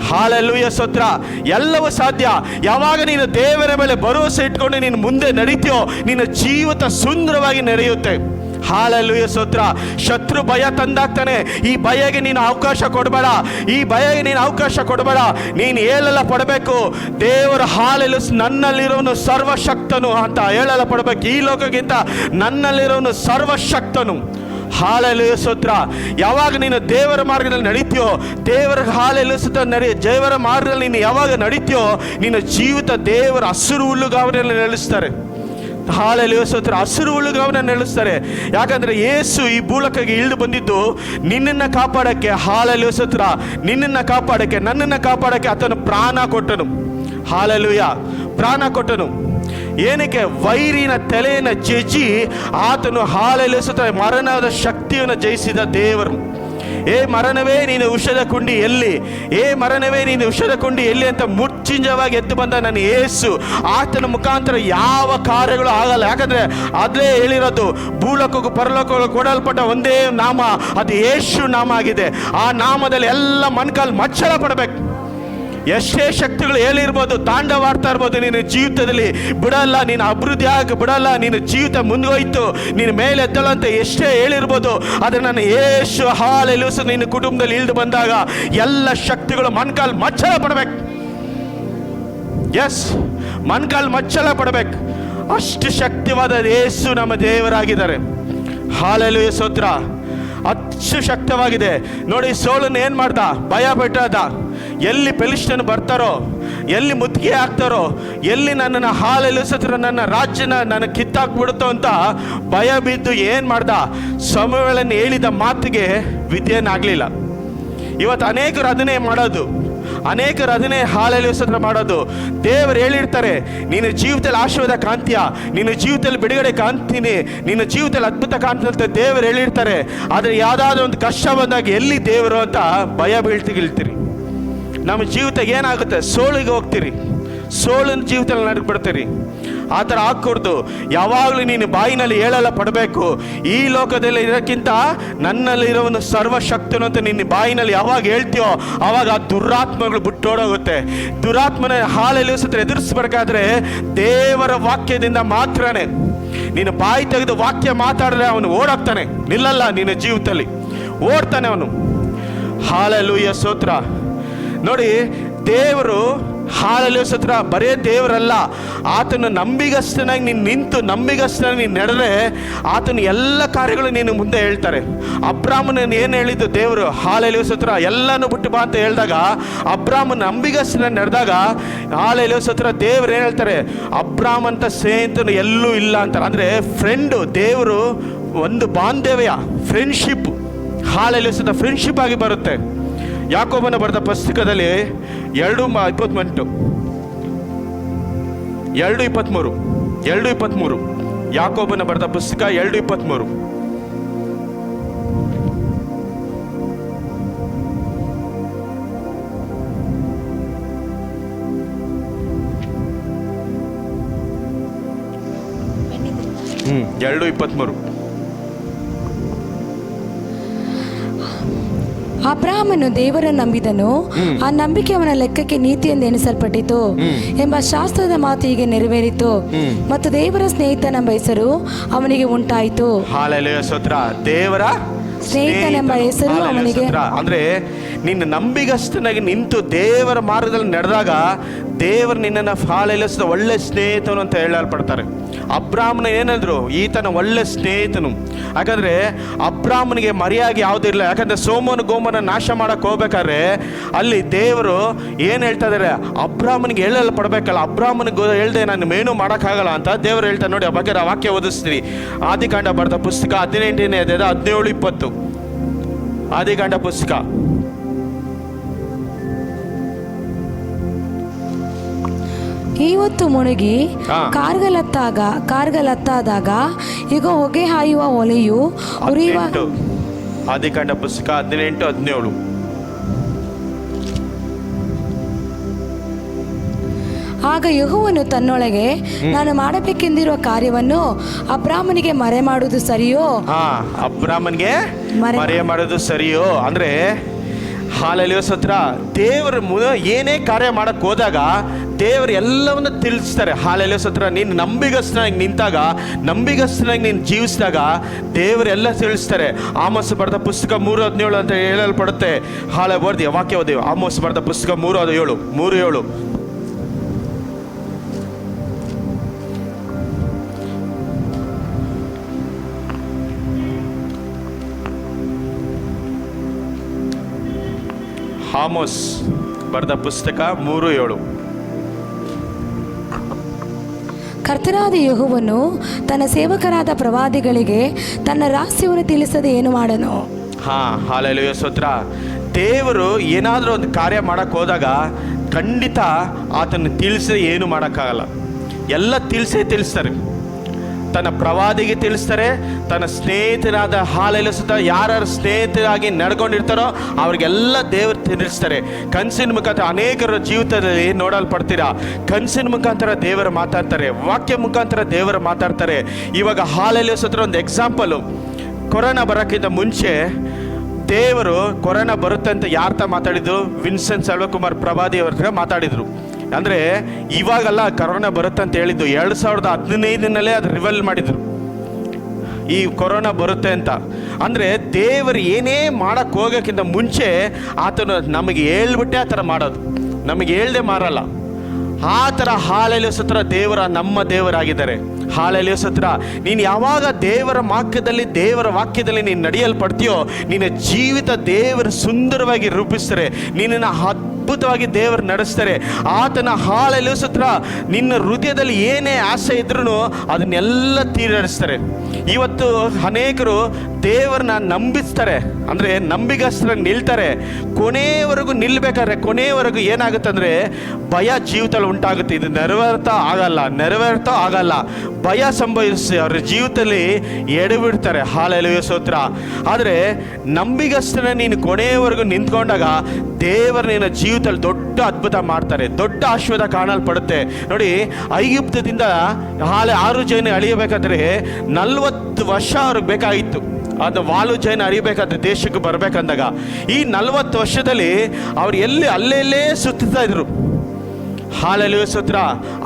ಹಾಲೆಲೂಯ ಸ್ತೋತ್ರ. ಎಲ್ಲವೂ ಸಾಧ್ಯ. ಯಾವಾಗ ನೀನು ದೇವರ ಮೇಲೆ ಭರವಸೆ ಇಟ್ಕೊಂಡು ನೀನು ಮುಂದೆ ನಡೀತೀಯೋ ನಿನ್ನ ಜೀವಿತ ಸುಂದರವಾಗಿ ನಡೆಯುತ್ತೆ. ಹಾಲೆಲೂಯ ಸ್ತೋತ್ರ. ಶತ್ರು ಭಯ ತಂದಾಗ್ತಾನೆ. ಈ ಭಯಗೆ ನೀನು ಅವಕಾಶ ಕೊಡಬೇಡ. ಈ ಭಯಗೆ ನೀನು ಅವಕಾಶ ಕೊಡಬೇಡ. ನೀನು ಹೇಳಲ್ಲ ಪಡಬೇಕು, ದೇವರ ಹಾಲೆಲು ನನ್ನಲ್ಲಿರೋನು ಸರ್ವಶಕ್ತನು ಅಂತ ಹೇಳಲ್ಲ ಪಡಬೇಕು. ಈ ಲೋಕಕ್ಕಿಂತ ನನ್ನಲ್ಲಿರೋನು ಸರ್ವಶಕ್ತನು. ಹಾಲೆಲೂಯ ಸ್ತೋತ್ರ. ಯಾವಾಗ ನೀನು ದೇವರ ಮಾರ್ಗದಲ್ಲಿ ನಡೀತೀಯೋ, ದೇವರ ಹಾಲೆಲೂಯ ದೇವರ ಮಾರ್ಗದಲ್ಲಿ ನೀನು ಯಾವಾಗ ನಡೀತೀಯೋ ನಿನ್ನ ಜೀವಿತ ದೇವರ ಹಸಿರು ಹುಲ್ಲುಗಾವಲಲ್ಲಿ ನೆಲೆಸ್ತಾರೆ. ಹಾಲೆಲೂಯ ಸ್ತೋತ್ರ. ಹಸಿರು ಹುಲ್ಲುಗಾವಲನ್ನು ನೆಲೆಸ್ತಾರೆ. ಯಾಕಂದ್ರೆ ಯೇಸು ಈ ಭೂಲೋಕಕ್ಕೆ ಇಳಿದು ಬಂದಿದ್ದು ನಿನ್ನನ್ನು ಕಾಪಾಡಕ್ಕೆ. ಹಾಲೆಲೂಯ ಸ್ತೋತ್ರ. ನಿನ್ನನ್ನು ಕಾಪಾಡಕ್ಕೆ, ನನ್ನನ್ನು ಕಾಪಾಡಕ್ಕೆ ಆತನು ಪ್ರಾಣ ಕೊಟ್ಟನು. ಹಾಲೆಲೂಯ. ಪ್ರಾಣ ಕೊಟ್ಟನು. ಏನಕ್ಕೆ? ವೈರಿನ ತಲೆಯನ್ನು ಜಜ್ಜಿ ಆತನು ಹಾಲೆಲಿಸುತ್ತ ಮರಣದ ಶಕ್ತಿಯನ್ನು ಜಯಿಸಿದ ದೇವರು. ಏ ಮರಣವೇ ನೀನು ವಿಷದ ಕುಂಡಿ ಎಲ್ಲಿ, ಏ ಮರಣವೇ ನೀನು ವಿಷದ ಕುಂಡಿ ಎಲ್ಲಿ ಅಂತ ಮುರ್ಚಿಂಜವಾಗಿ ಎದ್ದು ಬಂದ ನನ್ನ ಯೇಸು. ಆತನ ಮುಖಾಂತರ ಯಾವ ಕಾರ್ಯಗಳು ಆಗಲ್ಲ. ಯಾಕಂದ್ರೆ ಅದೇ ಹೇಳಿರೋದು, ಭೂಲೋಕಕ್ಕೂ ಪರಲೋಕಕ್ಕೂ ಕೊಡಲ್ಪಟ್ಟ ಒಂದೇ ನಾಮ, ಅದು ಯೇಸು ನಾಮ ಆಗಿದೆ. ಆ ನಾಮದಲ್ಲಿ ಎಲ್ಲ ಮಣ್ಕಾಲು ಮಚ್ಚಳ ಪಡಬೇಕು. ಎಷ್ಟೇ ಶಕ್ತಿಗಳು ಹೇಳಿರ್ಬೋದು, ತಾಂಡವಾಡ್ತಾ ಇರ್ಬೋದು, ನಿನ್ನ ಜೀವಿತದಲ್ಲಿ ಬಿಡಲ್ಲ, ನೀನು ಅಭಿವೃದ್ಧಿ ಆಗಿ ಬಿಡಲ್ಲ, ನಿನ್ನ ಜೀವಿತ ಮುಂದೋಯ್ತು, ನೀನು ಮೇಲೆ ಎದ್ದಲ್ಲ ಅಂತ ಎಷ್ಟೇ ಹೇಳಿರ್ಬೋದು, ಆದರೆ ನನ್ನ ಯೇಸು ಹಾಲೆಲೂಯಾ ನಿನ್ನ ಕುಟುಂಬದಲ್ಲಿ ಇಳಿದು ಬಂದಾಗ ಎಲ್ಲ ಶಕ್ತಿಗಳು ಮಣ್ಕಾಲು ಮಚ್ಚಳ ಪಡಬೇಕು. ಎಸ್, ಮಣ್ಕಾಲು ಮಚ್ಚಳ ಪಡಬೇಕು. ಅಷ್ಟು ಶಕ್ತಿವಾದ ಯೇಸು ನಮ್ಮ ದೇವರಾಗಿದ್ದಾರೆ. ಹಾಲೆಲೂಯಾ ಸ್ತೋತ್ರ. ಅಷ್ಟು ಶಕ್ತವಾಗಿದೆ ನೋಡಿ. ಸೌಲನು ಏನು ಮಾಡ್ದ? ಭಯ ಬಿಟ್ಟದ. ಎಲ್ಲಿ ಫಿಲಿಷ್ಟಿಯರು ಬರ್ತಾರೋ, ಎಲ್ಲಿ ಮುತ್ತಿಗೆ ಹಾಕ್ತಾರೋ, ಎಲ್ಲಿ ನನ್ನನ್ನು ಹಾಲೆಲಿಸಿದ್ರು ನನ್ನ ರಾಜ್ಯನ ನನ್ನ ಕಿತ್ತಾಕ್ಬಿಡುತ್ತೋ ಅಂತ ಭಯ ಬಿದ್ದು ಏನು ಮಾಡ್ದ? ಸಮುವೇಲನು ಹೇಳಿದ ಮಾತಿಗೆ ವಿಧೇಯನಾಗಲಿಲ್ಲ. ಇವತ್ತು ಅನೇಕರು ಅದನ್ನೇ ಮಾಡೋದು, ಅನೇಕರು ಅದನ್ನೇ ಹಾಲೆಲಿಸಿದ್ರೆ ಮಾಡೋದು. ದೇವರು ಹೇಳಿರ್ತಾರೆ, ನಿನ್ನ ಜೀವಿತದಲ್ಲಿ ಆಶೀರ್ವಾದ ಕಾಣ್ತೀಯ, ನಿನ್ನ ಜೀವಿತದಲ್ಲಿ ಬಿಡುಗಡೆ ಕಾಣ್ತೀನಿ, ನಿನ್ನ ಜೀವಿತದಲ್ಲಿ ಅದ್ಭುತ ಕಾಣ್ತಂತ ದೇವರು ಹೇಳಿರ್ತಾರೆ. ಆದರೆ ಯಾವುದಾದ್ರೂ ಒಂದು ಕಷ್ಟ ಬಂದಾಗ ಎಲ್ಲಿ ದೇವರು ಅಂತ ಭಯ ಬೀಳ್ತಿಗಿಳ್ತೀರಿ. ನಮ್ಮ ಜೀವಿತ ಏನಾಗುತ್ತೆ? ಸೋಲಿಗೆ ಹೋಗ್ತೀರಿ, ಸೋಲಿನ ಜೀವಿತದಲ್ಲಿ ನಡ್ಬಿಡ್ತೀರಿ. ಆ ಥರ ಹಾಕ್ಕೊಡ್ದು. ಯಾವಾಗಲೂ ನೀನು ಬಾಯಿನಲ್ಲಿ ಹೇಳಲ್ಲ ಪಡಬೇಕು, ಈ ಲೋಕದಲ್ಲಿ ಇರೋಕ್ಕಿಂತ ನನ್ನಲ್ಲಿರೋ ಒಂದು ಸರ್ವಶಕ್ತನು ಅಂತ ನಿನ್ನ ಬಾಯಿನಲ್ಲಿ ಯಾವಾಗ ಹೇಳ್ತೀಯೋ ಆವಾಗ ಆ ದುರಾತ್ಮಗಳು ಬಿಟ್ಟೋಡೋಗುತ್ತೆ. ದುರಾತ್ಮನ ಹಾಲೆಲಿಸುತ್ತೆ ಎದುರಿಸ್ಬೇಕಾದ್ರೆ ದೇವರ ವಾಕ್ಯದಿಂದ ಮಾತ್ರನೇ. ನೀನು ಬಾಯಿ ತೆಗೆದು ವಾಕ್ಯ ಮಾತಾಡಿದ್ರೆ ಅವನು ಓಡೋಗ್ತಾನೆ, ನಿಲ್ಲಲ್ಲ ನಿನ್ನ ಜೀವಿತದಲ್ಲಿ, ಓಡ್ತಾನೆ ಅವನು. ಹಾಲೆಲೂಯಾ ಸ್ತೋತ್ರ. ನೋಡಿ, ದೇವರು ಹಾಲೆಲೂಯಾ ಬರೇ ದೇವರಲ್ಲ, ಆತನ ನಂಬಿಗಸ್ತನಾಗಿ ನೀನು ನಿಂತು ನಂಬಿಗಸ್ತನಾಗಿ ನೀನು ನಡೆದ್ರೆ ಆತನ ಎಲ್ಲ ಕಾರ್ಯಗಳು ನೀನು ಮುಂದೆ ಹೇಳ್ತಾರೆ. ಅಬ್ರಾಮನ ಏನು ಹೇಳಿದ್ದು ದೇವರು? ಹಾಲೆಲೂಯಾ ಎಲ್ಲನೂ ಬಿಟ್ಟು ಬಾ ಅಂತ ಹೇಳಿದಾಗ ಅಬ್ರಾಮನ ನಂಬಿಗಸ್ತನಾಗಿ ನಡೆದಾಗ ಹಾಲೆಲೂಯಾ ದೇವರು ಏನು ಹೇಳ್ತಾರೆ? ಅಬ್ರಾಮ್ ಅಂತ ಸ್ನೇಹಿತನು ಎಲ್ಲೂ ಇಲ್ಲ ಅಂತಾರೆ. ಅಂದರೆ ಫ್ರೆಂಡು, ದೇವರು ಒಂದು ಬಾಂಧವ್ಯ, ಫ್ರೆಂಡ್ಶಿಪ್, ಹಾಲೆಲೂಯಾ ಫ್ರೆಂಡ್ಶಿಪ್ ಆಗಿ ಬರುತ್ತೆ. ಯಾಕೋಬನ ಬರೆದ ಪುಸ್ತಕದಲ್ಲಿ 2:23 ಯಾಕೋಬನ ಬರೆದ ಪುಸ್ತಕ 2:23. ಹ್ಮ್ 2:23. ಅಬ್ರಾಮನು ದೇವರನ್ನು ನಂಬಿದನು, ಆ ನಂಬಿಕೆ ಅವನ ಲೆಕ್ಕಕ್ಕೆ ನೀತಿ ಎಂದು ಎಣಿಸಲ್ಪಟ್ಟಿತು ಎಂಬ ಶಾಸ್ತ್ರದ ಮಾತು ಹೀಗೆ ನೆರವೇರಿತು, ಮತ್ತು ದೇವರ ಸ್ನೇಹಿತನೆಂಬ ಹೆಸರು ಅವನಿಗೆ ಉಂಟಾಯಿತು. ಹಾಲೆಲೂಯಾ ಸ್ತೋತ್ರ. ದೇವರ ಸ್ನೇಹಿತನೆಂಬ ಹೆಸರು ಅವನಿಗೆ. ಅಂದ್ರೆ ನಿನ್ನ ನಂಬಿಗಸ್ತನಾಗಿ ನಿಂತು ದೇವರ ಮಾರ್ಗದಲ್ಲಿ ನಡೆದಾಗ ದೇವರು ನಿನ್ನನ್ನು ಹಾಲೆಲಿಸಿದ ಒಳ್ಳೆ ಸ್ನೇಹಿತನು ಅಂತ ಹೇಳಲ್ಪಡ್ತಾರೆ. ಅಬ್ರಾಮನ ಏನಂದ್ರು? ಈತನ ಒಳ್ಳೆ ಸ್ನೇಹಿತನು. ಯಾಕಂದ್ರೆ ಅಬ್ರಾಮನಿಗೆ ಮರೆಯಾಗಿ ಯಾವುದೂ ಇಲ್ಲ. ಯಾಕಂದ್ರೆ ಸೋಮನ ಗೋಮನ ನಾಶ ಮಾಡಕ್ಕೆ ಹೋಗ್ಬೇಕಾದ್ರೆ ಅಲ್ಲಿ ದೇವರು ಏನು ಹೇಳ್ತಾ ಇದ್ದಾರೆ? ಅಬ್ರಾಮನಿಗೆ ಹೇಳಲ್ಪಡ್ಬೇಕಲ್ಲ, ಅಬ್ರಾಮನಿಗೆ ಹೇಳ್ದೆ ನಾನು ಏನೂ ಮಾಡೋಕ್ಕಾಗಲ್ಲ ಅಂತ ದೇವರು ಹೇಳ್ತಾರೆ. ನೋಡಿ, ಆ ಬಗ್ಗೆ ವಾಕ್ಯ ಓದಿಸ್ತೀವಿ. ಆದಿಕಾಂಡ ಬರೆದ ಪುಸ್ತಕ 18ನೇ ಅಧ್ಯಾಯ 17-20. ಆದಿಕಾಂಡ ಪುಸ್ತಕ ಇವತ್ತು ಮುಳುಗಿ ಕಾರ್ಗಲತ್ತಾದಾಗ ಈಗ ಹೊಗೆ ಹಾಯುವ ಒಲೆಯು ಉರಿಯುವ. ಆದಿಕಾಂಡ ಪುಸ್ತಕ 18-17. ಆಗ ಯೆಹೋವನು ತನ್ನೊಳಗೆ, ನಾನು ಮಾಡಬೇಕೆಂದಿರುವ ಕಾರ್ಯವನ್ನು ಅಬ್ರಾಮನಿಗೆ ಮರೆ ಮಾಡುವುದು ಸರಿಯೋ? ಅಬ್ರಾಮನಿಗೆ ಮರೆ ಮಾಡೋದು ಸರಿಯೋ ಅಂದ್ರೆ ಹಾಲೆಲೂಯಾ ಸ್ತೋತ್ರ. ದೇವರು ಏನೇ ಕಾರ್ಯ ಮಾಡಕ್ಕೆ ಹೋದಾಗ ದೇವರು ಎಲ್ಲವನ್ನು ತಿಳಿಸ್ತಾರೆ. ಹಾಲೆಲೂಯಾ ಸ್ತೋತ್ರ. ನೀನು ನಂಬಿಗಸ್ತನಾಗಿ ನಿಂತಾಗ, ನಂಬಿಗಸ್ತನಾಗಿ ನೀನು ಜೀವಿಸಿದಾಗ ದೇವರೆಲ್ಲ ತಿಳಿಸ್ತಾರೆ. ಆಮೋಸ್ ಬರೆದ ಪುಸ್ತಕ 3:17 ಅಂತ ಹೇಳಲ್ಪಡುತ್ತೆ. ಹಾಲೆ ಬರ್ದಿ ವಾಕ್ಯ ಓದಿ. ಆಮೋಸ್ ಬರೆದ ಪುಸ್ತಕ 3:7. ಆಮೋಸ್ ಬರೆದ ಪುಸ್ತಕ 3:7. ಕರ್ತನಾದ ಯೆಹೋವನು ತನ್ನ ಸೇವಕರಾದ ಪ್ರವಾದಿಗಳಿಗೆ ತನ್ನ ರಹಸ್ಯವನ್ನು ತಿಳಿಸದೆ ಏನು ಮಾಡನು? ಹಾಲೆಲೂಯಾ ಸ್ತೋತ್ರ. ದೇವರು ಏನಾದರೂ ಒಂದು ಕಾರ್ಯ ಮಾಡಕ್ಕೆ ಹೋದಾಗ ಖಂಡಿತ ಆತನ ತಿಳಿಸದೆ ಏನು ಮಾಡೋಕ್ಕಾಗಲ್ಲ. ಎಲ್ಲ ತಿಳಿಸ್ತಾರೆ. ತನ್ನ ಪ್ರವಾದಿಗೆ ತಿಳಿಸ್ತಾರೆ, ತನ್ನ ಸ್ನೇಹಿತರಾದ ಹಾಲೆಲಿಸುತ್ತಾ ಯಾರು ಸ್ನೇಹಿತರಾಗಿ ನಡ್ಕೊಂಡಿರ್ತಾರೋ ಅವ್ರಿಗೆಲ್ಲ ದೇವರು ತಿಳಿಸ್ತಾರೆ. ಕನಸಿನ ಮುಖಾಂತರ ಅನೇಕರ ಜೀವಿತದಲ್ಲಿ ನೋಡಲ್ಪಡ್ತೀರಾ. ಕನಸಿನ ಮುಖಾಂತರ ದೇವರು ಮಾತಾಡ್ತಾರೆ, ವಾಕ್ಯ ಮುಖಾಂತರ ದೇವರು ಮಾತಾಡ್ತಾರೆ. ಇವಾಗ ಹಾಲೆಲಿಸುತ್ತರ ಒಂದು ಎಕ್ಸಾಂಪಲು, ಕೊರೋನಾ ಬರೋಕ್ಕಿಂತ ಮುಂಚೆ ದೇವರು ಕೊರೋನಾ ಬರುತ್ತೆ ಅಂತ ಯಾರ್ತ ಮಾತಾಡಿದ್ರು? ವಿನ್ಸೆಂಟ್ ಸೆಲ್ವಕುಮಾರ್ ಪ್ರವಾದಿ ಅವ್ರ ಹತ್ರ ಮಾತಾಡಿದ್ರು. ಅಂದರೆ ಇವಾಗಲ್ಲ ಕರೋನಾ ಬರುತ್ತೆ ಅಂತ ಹೇಳಿದ್ದು, 2015 ಅದು ರಿವಲ್ ಮಾಡಿದ್ರು ಈ ಕೊರೋನಾ ಬರುತ್ತೆ ಅಂತ. ಅಂದರೆ ದೇವರು ಏನೇ ಮಾಡೋಕ್ಕೆ ಹೋಗೋಕ್ಕಿಂತ ಮುಂಚೆ ಆತನು ನಮಗೆ ಹೇಳ್ಬಿಟ್ಟೆ ಆ ಥರ ಮಾಡೋದು, ನಮಗೆ ಹೇಳ್ದೆ ಮಾರಲ್ಲ. ಆ ಥರ ಹಾಲೆಲಿಸುತ್ತರ ದೇವರ ನಮ್ಮ ದೇವರಾಗಿದ್ದಾರೆ. ಹಾಲೆಲಿಸುತ್ತರ ನೀನು ಯಾವಾಗ ದೇವರ ವಾಕ್ಯದಲ್ಲಿ ದೇವರ ವಾಕ್ಯದಲ್ಲಿ ನೀನು ನಡೆಯಲ್ಪಡ್ತೀಯೋ ನಿನ್ನ ಜೀವಿತ ದೇವರು ಸುಂದರವಾಗಿ ರೂಪಿಸ್ತಾರೆ, ನಿನ್ನನ್ನು ಅದ್ಭುತವಾಗಿ ದೇವರು ನಡೆಸ್ತಾರೆ. ಆತನ ಹಾಲೆಲಿಸುತ್ತರ ನಿನ್ನ ಹೃದಯದಲ್ಲಿ ಏನೇ ಆಸೆ ಇದ್ರೂ ಅದನ್ನೆಲ್ಲ ತೀರಿಸ್ತಾರೆ. ಇವತ್ತು ಅನೇಕರು ದೇವರನ್ನ ನಂಬಿಸ್ತಾರೆ, ಅಂದರೆ ನಂಬಿಗಸ್ತರಾಗಿ ನಿಲ್ತಾರೆ. ಕೊನೆಯವರೆಗೂ ನಿಲ್ಲಬೇಕಾದ್ರೆ ಕೊನೆಯವರೆಗೂ ಏನಾಗುತ್ತೆ ಅಂದರೆ ಭಯ ಜೀವಿತದಲ್ಲಿ ಉಂಟಾಗುತ್ತೆ. ಇದು ನೆರವೇರ್ತಾ ಆಗಲ್ಲ, ಭಯ ಸಂಭವಿಸಿ ಅವ್ರ ಜೀವಿತದಲ್ಲಿ ಎಡೆಬಿಡ್ತಾರೆ. ಹಾಲೆಲೂಯಾ ಸ್ತೋತ್ರ. ಆದರೆ ನಂಬಿಗಸ್ತನ ನೀನು ಕೊನೆಯವರೆಗೂ ನಿಂತ್ಕೊಂಡಾಗ ದೇವರು ನಿನ್ನ ಜೀವಿತದಲ್ಲಿ ದೊಡ್ಡ ಅದ್ಭುತ ಮಾಡ್ತಾರೆ, ದೊಡ್ಡ ಆಶೀರ್ವಾದ ಕಾಣಲ್ಪಡುತ್ತೆ. ನೋಡಿ, ಐಗುಪ್ತದಿಂದ 6 ಜನ ಅಳಿಯಬೇಕಾದ್ರೆ 40 ವರ್ಷ ಅವ್ರಿಗೆ ಬೇಕಾಗಿತ್ತು. ಅದು ವಾಲು ಜೈನ ಅರಿಬೇಕಾದ್ರೆ ದೇಶಕ್ಕೆ ಬರಬೇಕಂದಾಗ ಈ 40 ವರ್ಷದಲ್ಲಿ ಅವ್ರು ಅಲ್ಲೇ ಸುತ್ತಾ ಇದ್ರು. ಹಾಲೆಲೂಯಾ ಸ್ತೋತ್ರ.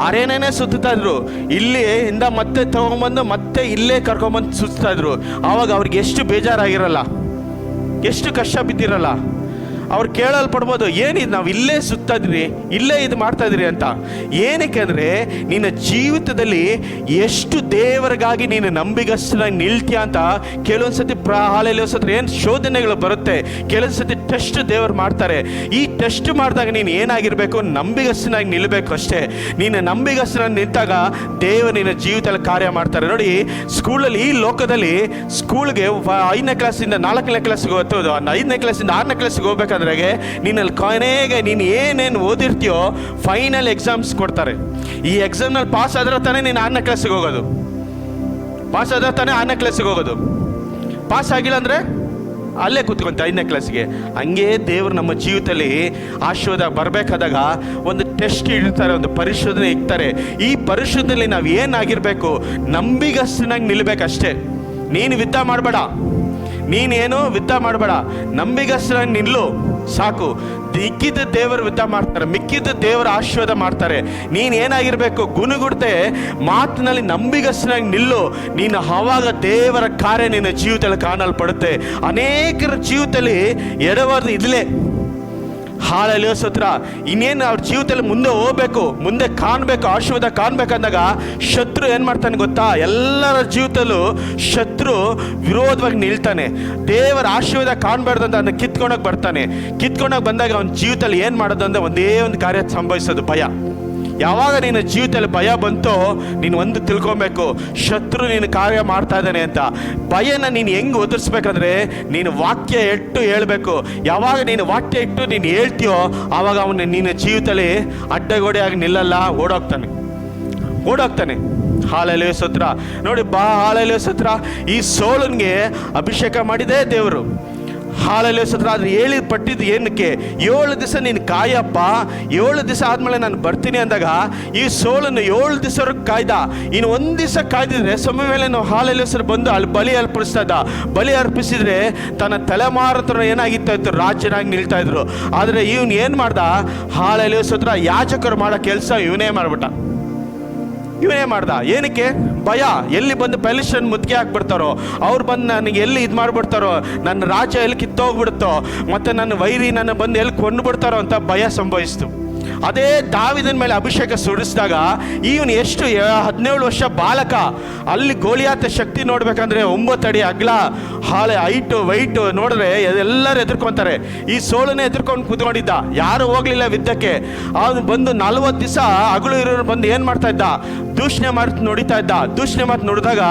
ಅರೇನೇ ಸುತ್ತಾ ಇದ್ರು. ಇಲ್ಲಿಂದ ಮತ್ತೆ ತಗೊಂಬಂದು ಮತ್ತೆ ಇಲ್ಲೇ ಕರ್ಕೊಂಬಂದು ಸುತ್ತಾ ಇದ್ರು. ಆವಾಗ ಅವ್ರಿಗೆ ಎಷ್ಟು ಬೇಜಾರಾಗಿರಲ್ಲ, ಎಷ್ಟು ಕಷ್ಟ ಬಿದ್ದಿರಲ್ಲ. ಅವ್ರು ಕೇಳಲ್ಪಡ್ಬೋದು, ಏನಿದು ನಾವು ಇಲ್ಲೇ ಸುತ್ತಾ ಇದ್ರಿ, ಇಲ್ಲೇ ಇದು ಮಾಡ್ತಾ ಇದ್ರಿ ಅಂತ. ಏನಕ್ಕೆ ಅಂದರೆ ನಿನ್ನ ಜೀವಿತದಲ್ಲಿ ಎಷ್ಟು ದೇವರಿಗಾಗಿ ನೀನು ನಂಬಿಗಸ್ತನಾಗಿ ನಿಲ್ತೀಯ ಅಂತ ಕೆಲವೊಂದ್ಸತಿ ಹಾಲೆಲೂಯಾ ಸ್ತೋತ್ರ ಏನು ಶೋಧನೆಗಳು ಬರುತ್ತೆ, ಕೆಲವೊಂದ್ಸತಿ ಟೆಸ್ಟ್ ದೇವರು ಮಾಡ್ತಾರೆ. ಈ ಟೆಸ್ಟ್ ಮಾಡಿದಾಗ ನೀನು ಏನಾಗಿರಬೇಕು? ನಂಬಿಗಸ್ತನಾಗಿ ನಿಲ್ಲಬೇಕು ಅಷ್ಟೇ. ನೀನು ನಂಬಿಗಸ್ತನಾಗಿ ನಿಂತಾಗ ದೇವರು ನಿನ್ನ ಜೀವಿತದಲ್ಲಿ ಕಾರ್ಯ ಮಾಡ್ತಾರೆ. ನೋಡಿ, ಸ್ಕೂಲಲ್ಲಿ ಈ ಲೋಕದಲ್ಲಿ ಸ್ಕೂಲ್ಗೆ 5ನೇ ಕ್ಲಾಸಿಂದ 4ನೇ ಕ್ಲಾಸ್ಗೆ ಹೋಗ್ತದೆ, 5ನೇ ಕ್ಲಾಸಿಂದ 6ನೇ ಕ್ಲಾಸ್ಗೆ ಹೋಗ್ಬೇಕು. ನಿನ್ನಲ್ಲಿ ಕೊನೆಗೆ ನೀನು ಏನೇನು ಓದಿರ್ತೀಯೋ ಫೈನಲ್ ಎಕ್ಸಾಮ್ಸ್ ಕೊಡ್ತಾರೆ. ಈ ಎಕ್ಸಾಮ್ನಲ್ಲಿ ಪಾಸ್ ಆದ್ರೆ ತಾನೇ ನೀನು 6ನೇ ಕ್ಲಾಸಿಗೆ ಹೋಗೋದು, ಪಾಸ್ ಆದ್ರೆ ತಾನೇ 6ನೇ ಕ್ಲಾಸಿಗೆ ಹೋಗೋದು. ಪಾಸ್ ಆಗಿಲ್ಲ ಅಂದರೆ ಅಲ್ಲೇ ಕೂತ್ಕೊಂತ 5ನೇ ಕ್ಲಾಸಿಗೆ. ಹಂಗೆ ದೇವರು ನಮ್ಮ ಜೀವಿತದಲ್ಲಿ ಆಶೀರ್ವಾದ ಬರಬೇಕಾದಾಗ ಒಂದು ಟೆಸ್ಟ್ ಇಡ್ತಾರೆ, ಒಂದು ಪರಿಶೋಧನೆ ಇಡ್ತಾರೆ. ಈ ಪರಿಶೋಧನೆಯಲ್ಲಿ ನಾವು ಏನಾಗಿರಬೇಕು? ನಂಬಿಗಸ್ತನಾಗಿ ನಿಲ್ಲಬೇಕಷ್ಟೇ. ನೀನು ಯುದ್ಧ ಮಾಡಬೇಡ, ನೀನೇನು ಯುದ್ಧ ಮಾಡಬೇಡ, ನಂಬಿಗಸ್ತನಾಗಿ ನಿಲ್ಲು ಸಾಕು. ಮಿಕ್ಕಿದ ದೇವರು ಯುದ್ಧ ಮಾಡ್ತಾರೆ, ಮಿಕ್ಕಿದ ದೇವರ ಆಶೀರ್ವಾದ ಮಾಡ್ತಾರೆ. ನೀನು ಏನಾಗಿರ್ಬೇಕು? ಗುನುಗುಡ್ದೆ ಮಾತಿನಲ್ಲಿ ನಂಬಿಗಸ್ತನಾಗಿ ನಿಲ್ಲು. ನೀನು ಆವಾಗ ದೇವರ ಕಾರ್ಯ ನಿನ್ನ ಜೀವಿತದಲ್ಲಿ ಕಾಣಲ್ಪಡುತ್ತೆ. ಅನೇಕರ ಜೀವಿತದಲ್ಲಿ ಎಡವರ್ದು ಇದ್ಲೇ. ಹಾಲೆಲೂಯಾ ಸ್ತೋತ್ರ. ಇನ್ನೇನು ಅವ್ರ ಜೀವಿತದಲ್ಲಿ ಮುಂದೆ ಹೋಗ್ಬೇಕು, ಮುಂದೆ ಕಾಣಬೇಕು, ಆಶೀರ್ವಾದ ಕಾಣ್ಬೇಕಂದಾಗ ಶತ್ರು ಏನು ಮಾಡ್ತಾನೆ ಗೊತ್ತಾ? ಎಲ್ಲರ ಜೀವಿತಲ್ಲೂ ಶತ್ರು ವಿರೋಧವಾಗಿ ನಿಲ್ತಾನೆ. ದೇವರ ಆಶೀರ್ವಾದ ಕಾಣಬಾರ್ದಂತ ಅದನ್ನ ಕಿತ್ಕೊಂಡೋಗಿ ಬರ್ತಾನೆ. ಕಿತ್ಕೊಂಡೋಗಿ ಬಂದಾಗ ಅವನ ಜೀವಿತದಲ್ಲಿ ಏನು ಮಾಡೋದು ಅಂದರೆ ಒಂದೇ ಒಂದು ಕಾರ್ಯ ಸಂಭವಿಸೋದು, ಭಯ. ಯಾವಾಗ ನಿನ್ನ ಜೀವಿತದಲ್ಲಿ ಭಯ ಬಂತೋ ನೀನು ಒಂದು ತಿಳ್ಕೊಬೇಕು, ಶತ್ರು ನೀನು ಕಾರ್ಯ ಮಾಡ್ತಾ ಇದ್ದಾನೆ ಅಂತ. ಭಯನ ನೀನು ಹೆಂಗೆ ಒದರಿಸ್ಬೇಕಂದ್ರೆ ನೀನು ವಾಕ್ಯ ಇಟ್ಟು ಹೇಳ್ಬೇಕು. ಯಾವಾಗ ನೀನು ವಾಕ್ಯ ಇಟ್ಟು ನೀನು ಹೇಳ್ತೀಯೋ ಆವಾಗ ಅವನು ನಿನ್ನ ಜೀವಿತದಲ್ಲಿ ಅಡ್ಡಗೋಡೆಯಾಗಿ ನಿಲ್ಲಲ್ಲ, ಓಡೋಗ್ತಾನೆ. ಹಾಲೆಲೂಯಾ ಸ್ತೋತ್ರ. ನೋಡಿ, ಹಾಲೆಲೂಯಾ ಸ್ತೋತ್ರ. ಈ ಸೌಲನಿಗೆ ಅಭಿಷೇಕ ಮಾಡಿದೆ ದೇವರು. ಹಾಲೆಲೂಯಾ ಸ್ತೋತ್ರ. ಆದ್ರೆ ಪಟ್ಟಿದ್ದು ಏನಕ್ಕೆ? 7 ದಿವಸ ನೀನು ಕಾಯಪ್ಪ, 7 ದಿವಸ ಆದ್ಮೇಲೆ ನಾನು ಬರ್ತೀನಿ ಅಂದಾಗ ಈ ಸೋಲನ್ನು 7 ದಿವಸವರೆಗೆ ಕಾಯ್ದ. ಇನ್ನು 1 ದಿವಸ ಕಾಯ್ದಿದ್ರೆ ಸಮಯಮೇಲೆ ನಾವು ಹಾಲೆಲೂಯಾ ಸ್ತೋತ್ರ ಬಂದು ಅಲ್ಲಿ ಬಲಿ ಅರ್ಪಿಸ್ತಾ ಇದ್ದ. ಬಲಿ ಅರ್ಪಿಸಿದ್ರೆ ತನ್ನ ತಲೆಮಾರತ್ರ ಏನಾಗಿತ್ತಾ ಇತ್ತು? ರಾಜ್ಯನಾಗಿ ನಿಲ್ತಾ ಇದ್ರು. ಆದರೆ ಇವನು ಏನು ಮಾಡ್ದ? ಹಾಲೆಲೂಯಾ ಸ್ತೋತ್ರ. ಯಾಜಕರು ಮಾಡೋ ಕೆಲಸ ಇವನೇ ಮಾಡ್ದ. ಏನಕ್ಕೆ? ಭಯ. ಎಲ್ಲಿ ಬಂದು ಪೆಲಿಸ್ಟಿಯನ್ ಮುತ್ತಿಗೆ ಹಾಕ್ಬಿಡ್ತಾರೋ, ಅವ್ರು ಬಂದು ನನಗೆ ಎಲ್ಲಿ ಇದು ಮಾಡಿಬಿಡ್ತಾರೋ, ನನ್ನ ರಾಜ್ಯ ಎಲ್ಲಿ ಕಿತ್ತೋಗ್ಬಿಡುತ್ತೋ, ಮತ್ತು ನನ್ನ ವೈರಿ ನನ್ನ ಬಂದು ಎಲ್ಲಿ ಕೊಂಡುಬಿಡ್ತಾರೋ ಅಂತ ಭಯ ಸಂಭವಿಸ್ತು. ಅದೇ ದಾವೀದನ ಮೇಲೆ ಅಭಿಷೇಕ ಸುರಿಸಿದಾಗ ಇವನು ಎಷ್ಟು 17 ವರ್ಷ ಬಾಲಕ. ಅಲ್ಲಿ ಗೋಲಿಯಾತ ಶಕ್ತಿ ನೋಡ್ಬೇಕಂದ್ರೆ 9 ಅಡಿ ಅಗ್ಲ, ಹೈಟು ವೈಟು ನೋಡಿದ್ರೆ ಎಲ್ಲರೂ ಎದುರ್ಕೊಂತಾರೆ. ಈ ಸೋಲನ್ನೇ ಎದುರ್ಕೊಂಡು ಕೂತ್ಕೊಂಡಿದ್ದ, ಯಾರು ಹೋಗ್ಲಿಲ್ಲ ಯುದ್ಧಕ್ಕೆ. ಅವನು ಬಂದು 40 ದಿವಸ ಹಗಲು ಇರೋರು ಬಂದು ಏನು ಮಾಡ್ತಾ ಇದ್ದ? ದೂಷಣೆ ನೋಡಿತಾ ಇದ್ದ. ದೂಷಣೆ ಮಾತು ನೋಡಿದಾಗ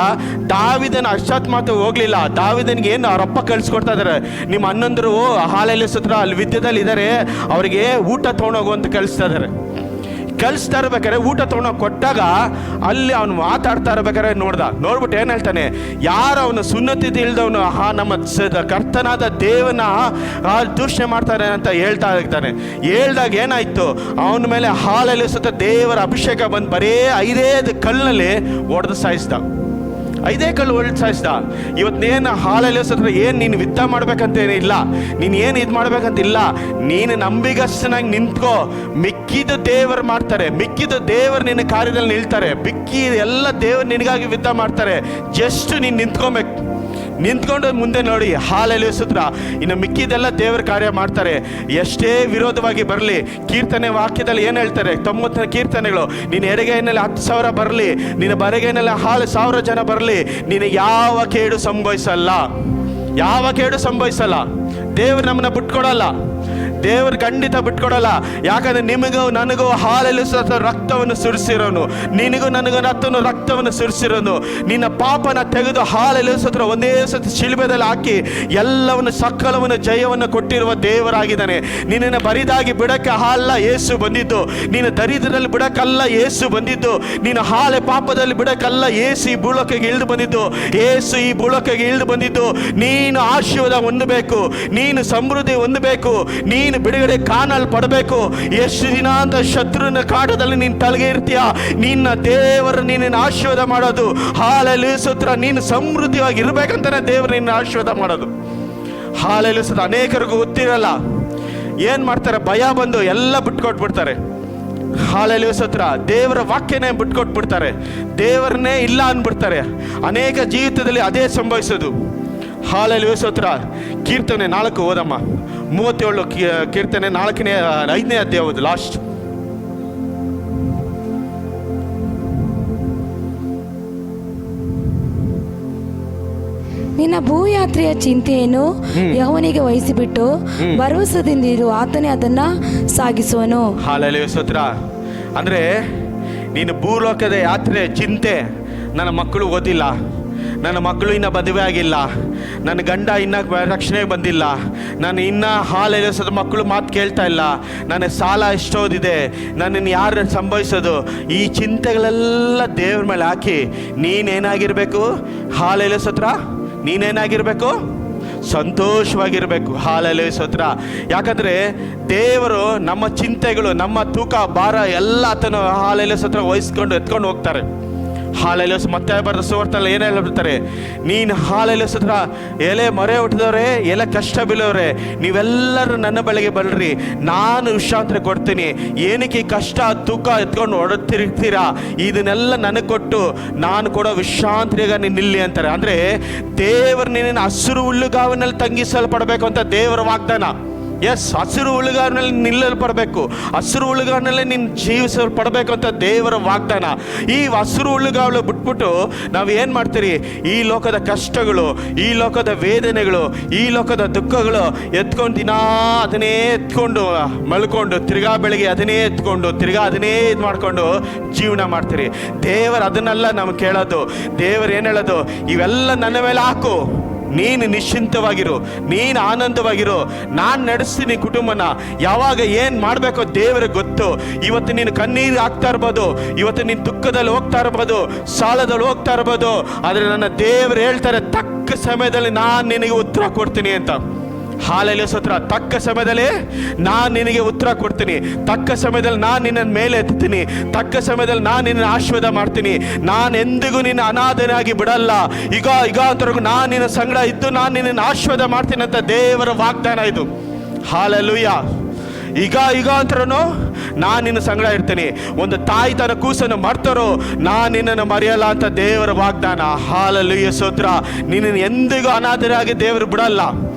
ದಾವೀದನ ಅಶ್ಚಾತ್ ಮಾತು ಹೋಗ್ಲಿಲ್ಲ. ದಾವೀದನಿಗೆ ಏನು ಅವರಪ್ಪ ಕಳಿಸ್ಕೊಡ್ತಾ ಇದ್ದಾರೆ, ನಿಮ್ಮ ಅಣ್ಣಂದರು ಹಾಲೆಲೂಯಾ ಸ್ತೋತ್ರ ಅಲ್ಲಿ ವಿದ್ಯದಲ್ಲಿ ಇದ್ದಾರೆ, ಅವರಿಗೆ ಊಟ ತೊಗೊಂಡೋಗು ಅಂತ ಕಳಿಸ್ತಾ ಇದ್ದಾರೆ. ಕಲಿಸ್ತಾ ಇರ್ಬೇಕಾದ್ರೆ ಊಟ ತೊಗೊಂಡೋಗಿ ಕೊಟ್ಟಾಗ ಅಲ್ಲಿ ಅವನು ಮಾತಾಡ್ತಾ ಇರ್ಬೇಕಾದ್ರೆ ನೋಡ್ಬಿಟ್ಟು ಏನು ಹೇಳ್ತಾನೆ, ಯಾರು ಅವನು ಸುನ್ನತಿ ತಿಳಿದವನು ನಮ್ಮ ಕರ್ತನಾದ ದೇವನ ದೂಷಣೆ ಮಾಡ್ತಾರೆ ಅಂತ ಹೇಳ್ತಾ ಇರ್ತಾನೆ. ಹೇಳ್ದಾಗ ಏನಾಯ್ತು, ಅವನ ಮೇಲೆ ಹಾಲಲ್ಲಿ ಸುತ್ತ ದೇವರ ಅಭಿಷೇಕ ಬಂದು ಬರೀ 5 ಕಲ್ಲಿನಲ್ಲಿ ಹೊಡೆದು ಸಾಯಿಸ್ದ. 5 ಕಲ್ಲು ಹೊಡೆದು ಸಾಯಿಸ್ದ. ಇವತ್ತೇನು ಹಾಲಲ್ಲಿ ಸತ್ರ ಏನು ನೀನು ಯುದ್ಧ ಮಾಡ್ಬೇಕಂತೇನು ಇಲ್ಲ, ನೀನು ಏನು ಇದು ಮಾಡ್ಬೇಕಂತಿಲ್ಲ, ನೀನು ನಂಬಿಗಸ್ತನಾಗಿ ನಿಂತ್ಕೋ. ಮಿಕ್ಕಿದ ದೇವರು ಮಾಡ್ತಾರೆ, ಮಿಕ್ಕಿದ ದೇವರು ನಿನ್ನ ಕಾರ್ಯದಲ್ಲಿ ನಿಲ್ತಾರೆ, ಎಲ್ಲ ದೇವರು ನಿನಗಾಗಿ ಯುದ್ಧ ಮಾಡ್ತಾರೆ. ಜಸ್ಟ್ ನೀನು ನಿಂತ್ಕೊಂಡು ಮುಂದೆ ನೋಡಿ, ಹಾಲಲ್ಲಿ ಸುತ್ರ ಇನ್ನು ಮಿಕ್ಕಿದೆಲ್ಲ ದೇವರ ಕಾರ್ಯ ಮಾಡ್ತಾರೆ. ಎಷ್ಟೇ ವಿರೋಧವಾಗಿ ಬರಲಿ, ಕೀರ್ತನೆ ವಾಕ್ಯದಲ್ಲಿ ಏನು ಹೇಳ್ತಾರೆ, 90 ಕೀರ್ತನೆಗಳು, ನಿನ್ನ ಎಡಗೈನಲ್ಲಿ 10,000 ಬರಲಿ, ನಿನ್ನ ಬಲಗೈನಲ್ಲಿ 1,000 ಜನ ಬರಲಿ, ನಿನಗೆ ಯಾವ ಕೇಡು ಸಂಭವಿಸಲ್ಲ. ದೇವರು ನಮ್ಮನ್ನ ಬಿಟ್ಕೊಡಲ್ಲ, ದೇವರು ಖಂಡಿತ ಬಿಟ್ಕೊಡಲ್ಲ. ಯಾಕಂದ್ರೆ ನಿಮಗೂ ನನಗೂ ಹಾಲಲ್ಲಿ ರಕ್ತವನ್ನು ಸುರಿಸಿರೋನು, ನಿನಗೂ ನನಗೂ ರಕ್ತವನ್ನು ಸುರಿಸಿರೋನು, ನಿನ್ನ ಪಾಪನ ತೆಗೆದು ಹಾಲಲ್ಲಿ ಒಂದೇ ಸತಿ ಶಿಲ್ಬೆದಲ್ಲಿ ಹಾಕಿ ಎಲ್ಲವನ್ನು ಸಕಲವನ್ನು ಜಯವನ್ನು ಕೊಟ್ಟಿರುವ ದೇವರಾಗಿದ್ದಾನೆ. ನಿನ್ನನ್ನು ಬರಿದಾಗಿ ಬಿಡಕ್ಕೆ ಅಲ್ಲ ಯೇಸು ಬಂದಿದ್ದು, ನೀನು ದರಿದ್ರದಲ್ಲಿ ಬಿಡಕ್ಕಲ್ಲ ಯೇಸು ಬಂದಿದ್ದು, ನೀನು ಹಾಲೆ ಪಾಪದಲ್ಲಿ ಬಿಡಕ್ಕಲ್ಲ ಯೇಸು ಈ ಭೂಲೋಕಕ್ಕೆ ಇಳಿದು ಬಂದಿದ್ದು. ಯೇಸು ಈ ಭೂಲೋಕಕ್ಕೆ ಇಳಿದು ಬಂದಿದ್ದು ನೀನು ಆಶೀರ್ವಾದ ಹೊಂದಬೇಕು, ನೀನು ಸಮೃದ್ಧಿ ಹೊಂದಬೇಕು, ನೀನು ಬಿಡುಗಡೆ ಕಾಣಲ್ಪಡಬೇಕು. ಎಷ್ಟು ದಿನ ಅಂತ ಶತ್ರುವಿನ ಕಾಟದಲ್ಲಿ ನೀನು ತಲೆಗೆ ಇರ್ತೀಯ, ನಿನ್ನ ದೇವರು ನಿನ್ನ ಆಶೀರ್ವಾದ ಮಾಡೋದು. ಹಾಲಲ್ಲಿ ಸುತ್ರ ನೀನು ಸಮೃದ್ಧಿಯಾಗಿ ಇರ್ಬೇಕಂತಾನೆ ದೇವರು ನಿನ್ನ ಆಶೀರ್ವಾದ ಮಾಡೋದು. ಹಾಲಲ್ಲಿ ಸುತ್ತ ಅನೇಕರಿಗೂ ಗೊತ್ತಿರಲ್ಲ, ಏನ್ ಮಾಡ್ತಾರೆ, ಭಯ ಬಂದು ಎಲ್ಲ ಬಿಟ್ಕೊಟ್ಬಿಡ್ತಾರೆ. ಹಾಲಲ್ಲಿ ಸುತ್ರ ದೇವರ ವಾಕ್ಯನೇ ಬಿಟ್ಕೊಟ್ಬಿಡ್ತಾರೆ, ದೇವರನ್ನೇ ಇಲ್ಲ ಅಂದ್ಬಿಡ್ತಾರೆ. ಅನೇಕ ಜೀವಿತದಲ್ಲಿ ಅದೇ ಸಂಭವಿಸೋದು. ಹಾಲಲ್ಲಿ ಸ್ತೋತ್ರ. ಕೀರ್ತನೆ 4 ಓದಮ್ಮ, 37 ಕೀರ್ತನೆ 5ನೇ ಅಧ್ಯಾಯ ಓದು, ಲಾಸ್ಟ್. ನಿನ್ನ ಭೂಯಾತ್ರೆಯ ಚಿಂತೆಯನ್ನು ಯೆಹೋವನಿಗೆ ವಹಿಸಿಬಿಟ್ಟು ಭರವಸೆದಿಂದಿರು, ಆತನೇ ಅದನ್ನ ಸಾಗಿಸುವನು. ಹಾಲಲ್ಲಿ ಸ್ತೋತ್ರ. ಅಂದ್ರೆ ನೀನು ಭೂಲೋಕದ ಯಾತ್ರೆ ಚಿಂತೆ, ನನ್ನ ಮಕ್ಕಳು ಓದಿಲ್ಲ, ನನ್ನ ಮಕ್ಕಳು ಇನ್ನೂ ಮದುವೆ ಆಗಿಲ್ಲ, ನನ್ನ ಗಂಡ ಇನ್ನೂ ರಕ್ಷಣೆಗೆ ಬಂದಿಲ್ಲ, ನಾನು ಇನ್ನೂ ಹಾಲೆಸೋದು ಮಕ್ಕಳು ಮಾತು ಕೇಳ್ತಾ ಇಲ್ಲ, ನನ್ನ ಸಾಲ ಎಷ್ಟೋದಿದೆ, ನನ್ನನ್ನು ಯಾರು ಸಂಭವಿಸೋದು, ಈ ಚಿಂತೆಗಳೆಲ್ಲ ದೇವ್ರ ಮೇಲೆ ಹಾಕಿ ನೀನೇನಾಗಿರ್ಬೇಕು, ಹಾಲೆಸೋತ್ರ ನೀನೇನಾಗಿರ್ಬೇಕು, ಸಂತೋಷವಾಗಿರ್ಬೇಕು. ಹಾಲೆಲೂಯ ಸ್ತೋತ್ರ. ಯಾಕಂದ್ರೆ ದೇವರು ನಮ್ಮ ಚಿಂತೆಗಳು, ನಮ್ಮ ತೂಕ ಭಾರ ಎಲ್ಲ ಆತನು ಹಾಲೆಲೂಯ ಸ್ತೋತ್ರ ವಹಿಸ್ಕೊಂಡು ಎತ್ಕೊಂಡು ಹೋಗ್ತಾರೆ. ಹಾಲೆಲೂಯ ಮತ್ತೆ ಬರೆದ ಸುವಾರ್ತೆಯಲ್ಲಿ ಏನು ಹೇಳ್ತಾರೆ, ನೀನು ಹಾಲೆಲೂಯ ಸ್ತೋತ್ರ, ಎಲೆ ಮೊರೆ ಹುಟ್ಟಿದವ್ರೆ, ಎಲೆ ಕಷ್ಟ ಬೀಳೋರೆ, ನೀವೆಲ್ಲರೂ ನನ್ನ ಬಳಿಗೆ ಬನ್ನಿರಿ, ನಾನು ವಿಶ್ರಾಂತಿ ಕೊಡ್ತೀನಿ. ಏನಕ್ಕೆ ಈ ಕಷ್ಟ ತೂಕ ಎತ್ಕೊಂಡು ಹೊಡೆತಿರ್ತೀರಾ, ಇದನ್ನೆಲ್ಲ ನನಗೆ ಕೊಟ್ಟು ನಾನು ಕೊಡೋ ವಿಶ್ರಾಂತಿಗ ನೀನು ನಿಲ್ಲಿ ಅಂತಾರೆ. ಅಂದರೆ ದೇವರು ನಿನ್ನ ಹಸಿರು ಹುಲ್ಲುಗಾವಿನಲ್ಲಿ ತಂಗಿಸಲ್ಪಡಬೇಕು ಅಂತ ದೇವರ ವಾಗ್ದಾನ. ಎಸ್, ಹಸಿರು ಹುಳುಗಾರಿನಲ್ಲಿ ನಿಲ್ಲಲ್ಪಡಬೇಕು, ಹಸಿರು ಹುಳುಗಾರಿನಲ್ಲೇ ನೀನು ಜೀವಿಸಲ್ಪಡಬೇಕು ಅಂತ ದೇವರ ವಾಗ್ದಾನ. ಈ ಹಸಿರು ಹುಳುಗಾವಲು ಬಿಟ್ಬಿಟ್ಟು ನಾವು ಏನು ಮಾಡ್ತೀರಿ, ಈ ಲೋಕದ ಕಷ್ಟಗಳು, ಈ ಲೋಕದ ವೇದನೆಗಳು, ಈ ಲೋಕದ ದುಃಖಗಳು ಎತ್ಕೊಂಡು ದಿನಾ ಅದನ್ನೇ ಎತ್ಕೊಂಡು ಮಲ್ಕೊಂಡು ತಿರ್ಗಾ ಬೆಳಗ್ಗೆ ಅದನ್ನೇ ಎತ್ಕೊಂಡು ತಿರ್ಗಾ ಅದನ್ನೇ ಇದು ಮಾಡಿಕೊಂಡು ಜೀವನ ಮಾಡ್ತೀರಿ. ದೇವರು ಅದನ್ನೆಲ್ಲ ನಮ್ಗೆ ಕೇಳೋದು. ದೇವರು ಏನು ಹೇಳೋದು, ಇವೆಲ್ಲ ನನ್ನ ಮೇಲೆ ಹಾಕು, ನೀನು ನಿಶ್ಚಿಂತವಾಗಿರು, ನೀನು ಆನಂದವಾಗಿರು, ನಾನು ನಡೆಸ್ತೀನಿ ಕುಟುಂಬನ. ಯಾವಾಗ ಏನು ಮಾಡಬೇಕೋ ದೇವರಿಗೆ ಗೊತ್ತು. ಇವತ್ತು ನೀನು ಕಣ್ಣೀರು ಹಾಕ್ತಾ ಇರ್ಬೋದು, ಇವತ್ತು ನೀನು ದುಃಖದಲ್ಲಿ ಹೋಗ್ತಾ ಇರ್ಬೋದು, ಸಾಲದಲ್ಲಿ ಹೋಗ್ತಾ ಇರ್ಬೋದು, ಆದರೆ ನನ್ನ ದೇವರು ಹೇಳ್ತಾರೆ ತಕ್ಕ ಸಮಯದಲ್ಲಿ ನಾನು ನಿನಗೆ ಉತ್ತರ ಕೊಡ್ತೀನಿ ಅಂತ. ಹಾಲೆಲೂಯ ಸ್ತೋತ್ರ. ತಕ್ಕ ಸಮಯದಲ್ಲಿ ನಾನು ನಿನಗೆ ಉತ್ತರ ಕೊಡ್ತೀನಿ, ತಕ್ಕ ಸಮಯದಲ್ಲಿ ನಾನು ನಿನ್ನನ್ನು ಮೇಲೆ ಎತ್ತೀನಿ, ತಕ್ಕ ಸಮಯದಲ್ಲಿ ನಾನು ನಿನ್ನನ್ನು ಆಶೀರ್ವಾದ ಮಾಡ್ತೀನಿ. ನಾನು ಎಂದಿಗೂ ನಿನ್ನ ಅನಾಥನಾಗಿ ಬಿಡಲ್ಲ. ಈಗ ಅಂತವರೆಗೂ ನಾನು ನಿನ್ನ ಸಂಗಡ ಇದ್ದು ನಾನು ನಿನ್ನನ್ನು ಆಶೀರ್ವಾದ ಮಾಡ್ತೀನಿ ಅಂತ ದೇವರ ವಾಗ್ದಾನ ಇದು. ಹಾಲೆಲೂಯ. ಈಗ ಅಂತರೂ ನಾನು ನಿನ್ನ ಸಂಗಡ ಇರ್ತೀನಿ. ಒಂದು ತಾಯಿ ತನ್ನ ಕೂಸನ್ನು ಮರ್ತಾರೋ ನಾನು ನಿನ್ನನ್ನು ಮರೆಯಲ್ಲ ಅಂತ ದೇವರ ವಾಗ್ದಾನ. ಹಾಲೆಲೂಯ ಸ್ತೋತ್ರ. ನಿನ್ನನ್ನು ಎಂದಿಗೂ ಅನಾಥರಾಗಿ ದೇವರು ಬಿಡಲ್ಲ.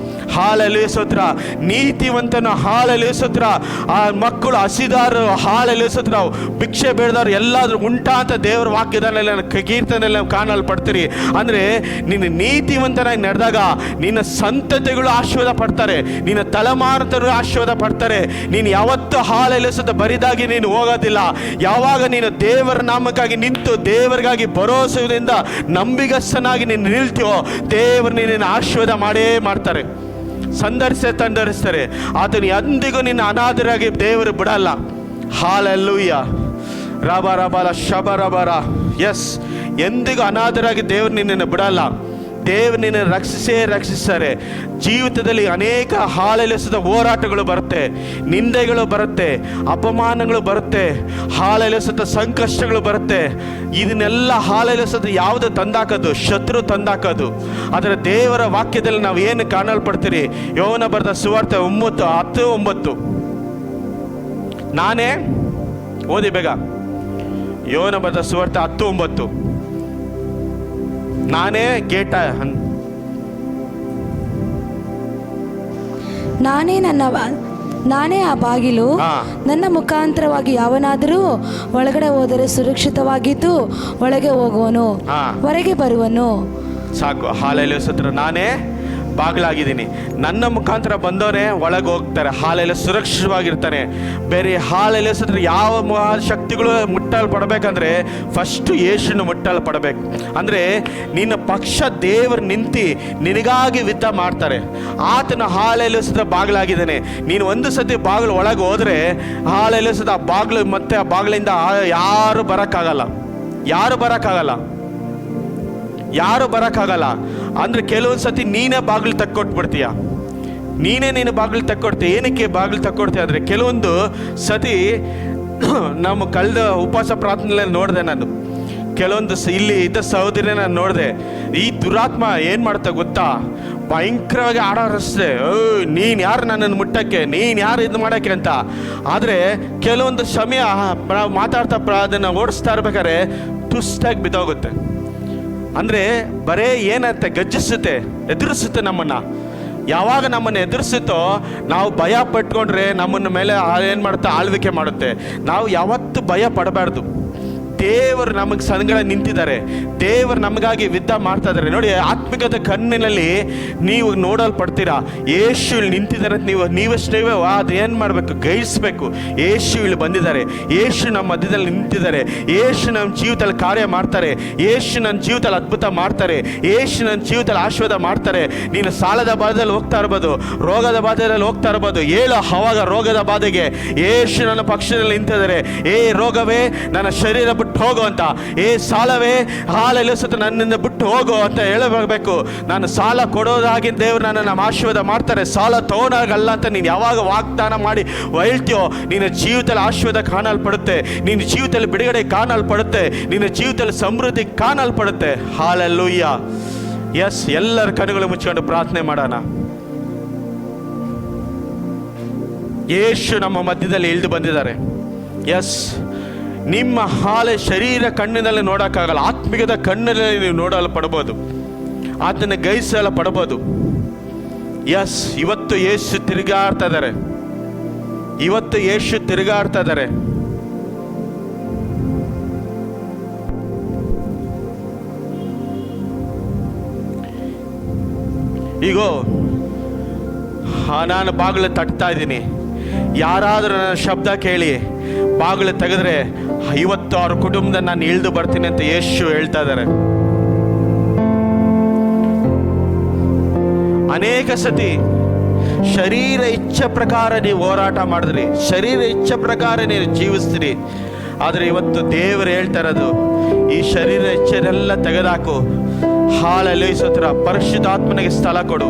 ಹಾಲೆಲೂಯ ಸ್ತೋತ್ರ. ನೀತಿವಂತನು ಹಾಲೆಲೂಯ ಸ್ತೋತ್ರ. ಆ ಮಕ್ಕಳು ಹಸಿದಾರರು ಹಾಲೆಲೂಯ ಸ್ತೋತ್ರ, ಭಿಕ್ಷೆ ಬೇಡದವ್ರು ಎಲ್ಲಾದ್ರೂ ಉಂಟಾ ಅಂತ ದೇವರ ವಾಕ್ಯದಲ್ಲಿ ಕೀರ್ತನೆಯಲ್ಲಿ ನಾವು ಕಾಣಲ್ಪಡ್ತೀರಿ. ಅಂದರೆ ನೀನು ನೀತಿವಂತನಾಗಿ ನಡೆದಾಗ ನಿನ್ನ ಸಂತತಿಗಳು ಆಶೀರ್ವಾದ ಪಡ್ತಾರೆ, ನಿನ್ನ ತಲೆಮಾರುತರು ಆಶೀರ್ವಾದ ಪಡ್ತಾರೆ. ನೀನು ಯಾವತ್ತೂ ಹಾಲೆಲೂಯ ಸ್ತೋತ್ರ ಬರಿದಾಗಿ ನೀನು ಹೋಗೋದಿಲ್ಲ. ಯಾವಾಗ ನೀನು ದೇವರ ನಾಮಕ್ಕಾಗಿ ನಿಂತು ದೇವರಿಗಾಗಿ ಭರೋಸೆಯಿಂದ ನಂಬಿಗಸ್ತನಾಗಿ ನೀನು ನಿಲ್ತೀವೋ ದೇವರು ನಿನ್ನ ಆಶೀರ್ವಾದ ಮಾಡೇ ಮಾಡ್ತಾರೆ, ತಂದರಿಸ್ತಾರೆ. ಆತನು ಎಂದಿಗೂ ನಿನ್ನ ಅನಾಥರಾಗಿ ದೇವರು ಬಿಡಲ್ಲ. ಹಾಲೆಲೂಯ. ರಬ ರಬಲ ಶಬ ರಬರ. ಎಸ್, ಎಂದಿಗೂ ಅನಾಥರಾಗಿ ದೇವರು ನಿನ್ನನ್ನು ಬಿಡಲ್ಲ. ದೇವರು ನಿನ್ನನ್ನು ರಕ್ಷಿಸ್ತಾರೆ. ಜೀವಿತದಲ್ಲಿ ಅನೇಕ ಹಾಲೆಲೆಸದ ಹೋರಾಟಗಳು ಬರುತ್ತೆ, ನಿಂದೆಗಳು ಬರುತ್ತೆ, ಅಪಮಾನಗಳು ಬರುತ್ತೆ, ಹಾಲೆಲೆಸದ ಸಂಕಷ್ಟಗಳು ಬರುತ್ತೆ. ಇದನ್ನೆಲ್ಲ ಹಾಲೆಲೆಸದ ಯಾವುದು ತಂದಾಕೋದು? ಶತ್ರು ತಂದಾಕೋದು. ಆದರೆ ದೇವರ ವಾಕ್ಯದಲ್ಲಿ ನಾವು ಏನು ಕಾಣಲ್ಪಡ್ತೀರಿ? ಯೋಹನ ಬರೆದ ಸುವಾರ್ತೆ 9:10-9. ನಾನೇ ಓದಿ ಬೇಗ. ಯೋಹನ ಬರೆದ ಸುವಾರ್ತೆ 10:9. ನಾನೇ ಗೇಟ, ನಾನೇ ಆ ಬಾಗಿಲು. ನನ್ನ ಮುಖಾಂತರವಾಗಿ ಯಾವನಾದರೂ ಒಳಗಡೆ ಹೋದರೆ ಸುರಕ್ಷಿತವಾಗಿದ್ದು ಒಳಗೆ ಹೋಗುವನು, ಹೊರಗೆ ಬರುವನು. ಸಾಕು. ಹಾಲೆಲೂಯ. ನಾನೇ ಬಾಗಿಲಾಗಿದ್ದೀನಿ. ನನ್ನ ಮುಖಾಂತರ ಬಂದವರೇ ಒಳಗೆ ಹೋಗ್ತಾರೆ, ಹಾಲೆಲ್ಲ ಸುರಕ್ಷಿತವಾಗಿರ್ತಾನೆ. ಬೇರೆ ಹಾಲೆಲ್ಲ ಯಾವ ಶಕ್ತಿಗಳು ಮುಟ್ಟಲ್ಪಡಬೇಕಂದ್ರೆ ಫಸ್ಟು ಯೇಸುನ ಮುಟ್ಟಲ್ಪಡಬೇಕು. ಅಂದರೆ ನಿನ್ನ ಪಕ್ಷ ದೇವರು ನಿಂತು ನಿನಗಾಗಿ ಯುದ್ಧ ಮಾಡ್ತಾರೆ. ಆತನ ಹಾಲೆಲ್ಲ ಬಾಗಿಲಾಗಿದ್ದಾನೆ. ನೀನು ಒಂದು ಸತಿ ಬಾಗಿಲು ಒಳಗೆ ಹೋದರೆ ಹಾಲೆಲ್ಲ ಆ ಬಾಗಿಲು ಮತ್ತೆ ಆ ಬಾಗಿಲಿಂದ ಯಾರು ಬರೋಕ್ಕಾಗಲ್ಲ. ಅಂದರೆ ಕೆಲವೊಂದು ಸತಿ ನೀನೇ ಬಾಗಿಲು ತಕ್ಕೊಟ್ಬಿಡ್ತೀಯ. ನೀನು ಬಾಗಿಲು ತಕ್ಕೊಡ್ತೀಯ. ಏನಕ್ಕೆ ಬಾಗಿಲು ತಕ್ಕೊಡ್ತೀಯ ಅಂದರೆ ಕೆಲವೊಂದು ಸತಿ ನಮ್ಮ ಕಳೆದ ಉಪವಾಸ ಪ್ರಾರ್ಥನೆಯಲ್ಲಿ ನೋಡಿದೆ ನಾನು. ಕೆಲವೊಂದು ಇಲ್ಲಿ ಇದ್ದ ಸಹೋದರಿನ ನಾನು ನೋಡಿದೆ. ಈ ದುರಾತ್ಮ ಏನು ಮಾಡ್ತಾ ಗೊತ್ತಾ? ಭಯಂಕರವಾಗಿ ಆಡಾಡಿಸ್ದೆ. ನೀನು ಯಾರು ನನ್ನನ್ನು ಮುಟ್ಟಕ್ಕೆ, ನೀನು ಯಾರು ಇದು ಮಾಡೋಕ್ಕೆ ಅಂತ. ಆದರೆ ಕೆಲವೊಂದು ಸಮಯ ಮಾತಾಡ್ತಾ ಅದನ್ನು ಓಡಿಸ್ತಾ ಇರ್ಬೇಕಾದ್ರೆ ತುಸ್ತಾಗಿ ಬಿದ್ದೋಗುತ್ತೆ. ಅಂದರೆ ಬರೇ ಏನಂತೆ ಗರ್ಜಿಸುತ್ತೆ, ಎದುರಿಸುತ್ತೆ ನಮ್ಮನ್ನು. ಯಾವಾಗ ನಮ್ಮನ್ನು ಎದುರಿಸುತ್ತೋ ನಾವು ಭಯ ಪಟ್ಕೊಂಡ್ರೆ ನಮ್ಮನ್ನ ಮೇಲೆ ಏನು ಮಾಡುತ್ತೆ? ಆಳ್ವಿಕೆ ಮಾಡುತ್ತೆ. ನಾವು ಯಾವತ್ತೂ ಭಯ ಪಡಬಾರ್ದು. ದೇವರು ನಮಗೆ ಸಂಗಡ ನಿಂತಿದ್ದಾರೆ. ದೇವರು ನಮಗಾಗಿ ಯುದ್ಧ ಮಾಡ್ತಾ ಇದ್ದಾರೆ. ನೋಡಿ, ಆತ್ಮಿಕದ ಕಣ್ಣಿನಲ್ಲಿ ನೀವು ನೋಡಲ್ಪಡ್ತೀರಾ. ಯೇಸು ಇಲ್ಲಿ ನಿಂತಿದ್ದಾರೆ. ನೀವಷ್ಟೇ ಅದು ಏನು ಮಾಡಬೇಕು? ಗೈಸ್ಬೇಕು. ಯೇಸು ಇಲ್ಲಿ ಬಂದಿದ್ದಾರೆ. ಯೇಸು ನಮ್ಮ ಮಧ್ಯದಲ್ಲಿ ನಿಂತಿದ್ದಾರೆ. ಯೇಸು ನಮ್ಮ ಜೀವಿತದಲ್ಲಿ ಕಾರ್ಯ ಮಾಡ್ತಾರೆ. ಯೇಸು ನನ್ನ ಜೀವಿತದಲ್ಲಿ ಅದ್ಭುತ ಮಾಡ್ತಾರೆ. ಯೇಸು ನನ್ನ ಜೀವಿತದಲ್ಲಿ ಆಶೀರ್ವಾದ ಮಾಡ್ತಾರೆ. ನೀನು ಸಾಲದ ಬಾಧೆಯಲ್ಲಿ ಹೋಗ್ತಾ ಇರ್ಬೋದು, ರೋಗದ ಬಾಧೆಯಲ್ಲಿ ಹೋಗ್ತಾ ಇರ್ಬೋದು. ಅವಾಗ ರೋಗದ ಬಾಧೆಗೆ ಯೇಸು ನನ್ನ ಪಕ್ಷದಲ್ಲಿ ನಿಂತಿದ್ದಾರೆ. ಏ ರೋಗವೇ ನನ್ನ ಶರೀರ ಬಿಟ್ಟು ಹೋಗು ಅಂತ, ಏ ಸಾಲವೇ ಹಾಲೆಲ್ಲ ನನ್ನಿಂದ ಬಿಟ್ಟು ಹೋಗು ಅಂತ ಹೇಳಬೇಕು. ನಾನು ಸಾಲ ಕೊಡೋದಾಗಿ ದೇವರು ನನ್ನನ್ನು ಆಶೀರ್ವಾದ ಮಾಡ್ತಾರೆ. ಸಾಲ ತಗೊಂಡಾಗಲ್ಲ ಅಂತ ನೀನು ಯಾವಾಗ ವಾಗ್ದಾನ ಮಾಡಿ ಹೇಳ್ತೀಯೋ ನಿನ್ನ ಜೀವಿತದಲ್ಲಿ ಆಶೀರ್ವಾದ ಕಾಣಲ್ಪಡುತ್ತೆ. ನಿನ್ನ ಜೀವಿತದಲ್ಲಿ ಬಿಡುಗಡೆ ಕಾಣಲ್ಪಡುತ್ತೆ. ನಿನ್ನ ಜೀವಿತದಲ್ಲಿ ಸಮೃದ್ಧಿ ಕಾಣಲ್ಪಡುತ್ತೆ. ಹಾಲೆಲೂಯ. ಎಸ್, ಎಲ್ಲರ ಕಣ್ಣುಗಳು ಮುಚ್ಚಿಕೊಂಡು ಪ್ರಾರ್ಥನೆ ಮಾಡೋಣ. ಯೇಸು ನಮ್ಮ ಮಧ್ಯದಲ್ಲಿ ಇಳಿದು ಬಂದಿದ್ದಾರೆ. ಎಸ್, ನಿಮ್ಮ ಶರೀರ ಕಣ್ಣಿನಲ್ಲಿ ನೋಡೋಕ್ಕಾಗಲ್ಲ, ಆತ್ಮಿಕದ ಕಣ್ಣಿನಲ್ಲಿ ನೀವು ನೋಡಲು ಪಡ್ಬೋದು, ಅದನ್ನು ಗೈಸಲು ಪಡ್ಬೋದು. ಎಸ್, ಇವತ್ತು ಯೇಸು ತಿರುಗಾಡ್ತಾ ಇದ್ದಾರೆ. ಈಗೋ ನಾನು ಬಾಗಿಲು ತಟ್ತಾ ಇದ್ದೀನಿ. ಯಾರಾದರೂ ನನ್ನ ಶಬ್ದ ಕೇಳಿ ಬಾಗಿಲು ತೆಗೆದ್ರೆ ಇವತ್ತು ಅವ್ರ ಕುಟುಂಬದ ನಾನು ಇಳಿದು ಬರ್ತೀನಿ ಅಂತ ಯೇಸು ಹೇಳ್ತಾ ಇದ್ದಾರೆ. ಅನೇಕ ಸತಿ ಶರೀರ ಇಚ್ಛೆ ಪ್ರಕಾರ ನೀವು ಹೋರಾಟ ಮಾಡಿದ್ರಿ, ಶರೀರ ಇಚ್ಛೆ ಪ್ರಕಾರ ನೀವು ಜೀವಿಸ್ತೀರಿ. ಆದರೆ ಇವತ್ತು ದೇವರು ಹೇಳ್ತಾ ಇರೋದು, ಈ ಶರೀರ ಇಚ್ಛೆನೆಲ್ಲ ತೆಗೆದಾಕು. ಹಾಲೆಲೂಯ. ಪರಿಶುದ್ಧಾತ್ಮನಿಗೆ ಸ್ಥಳ ಕೊಡು.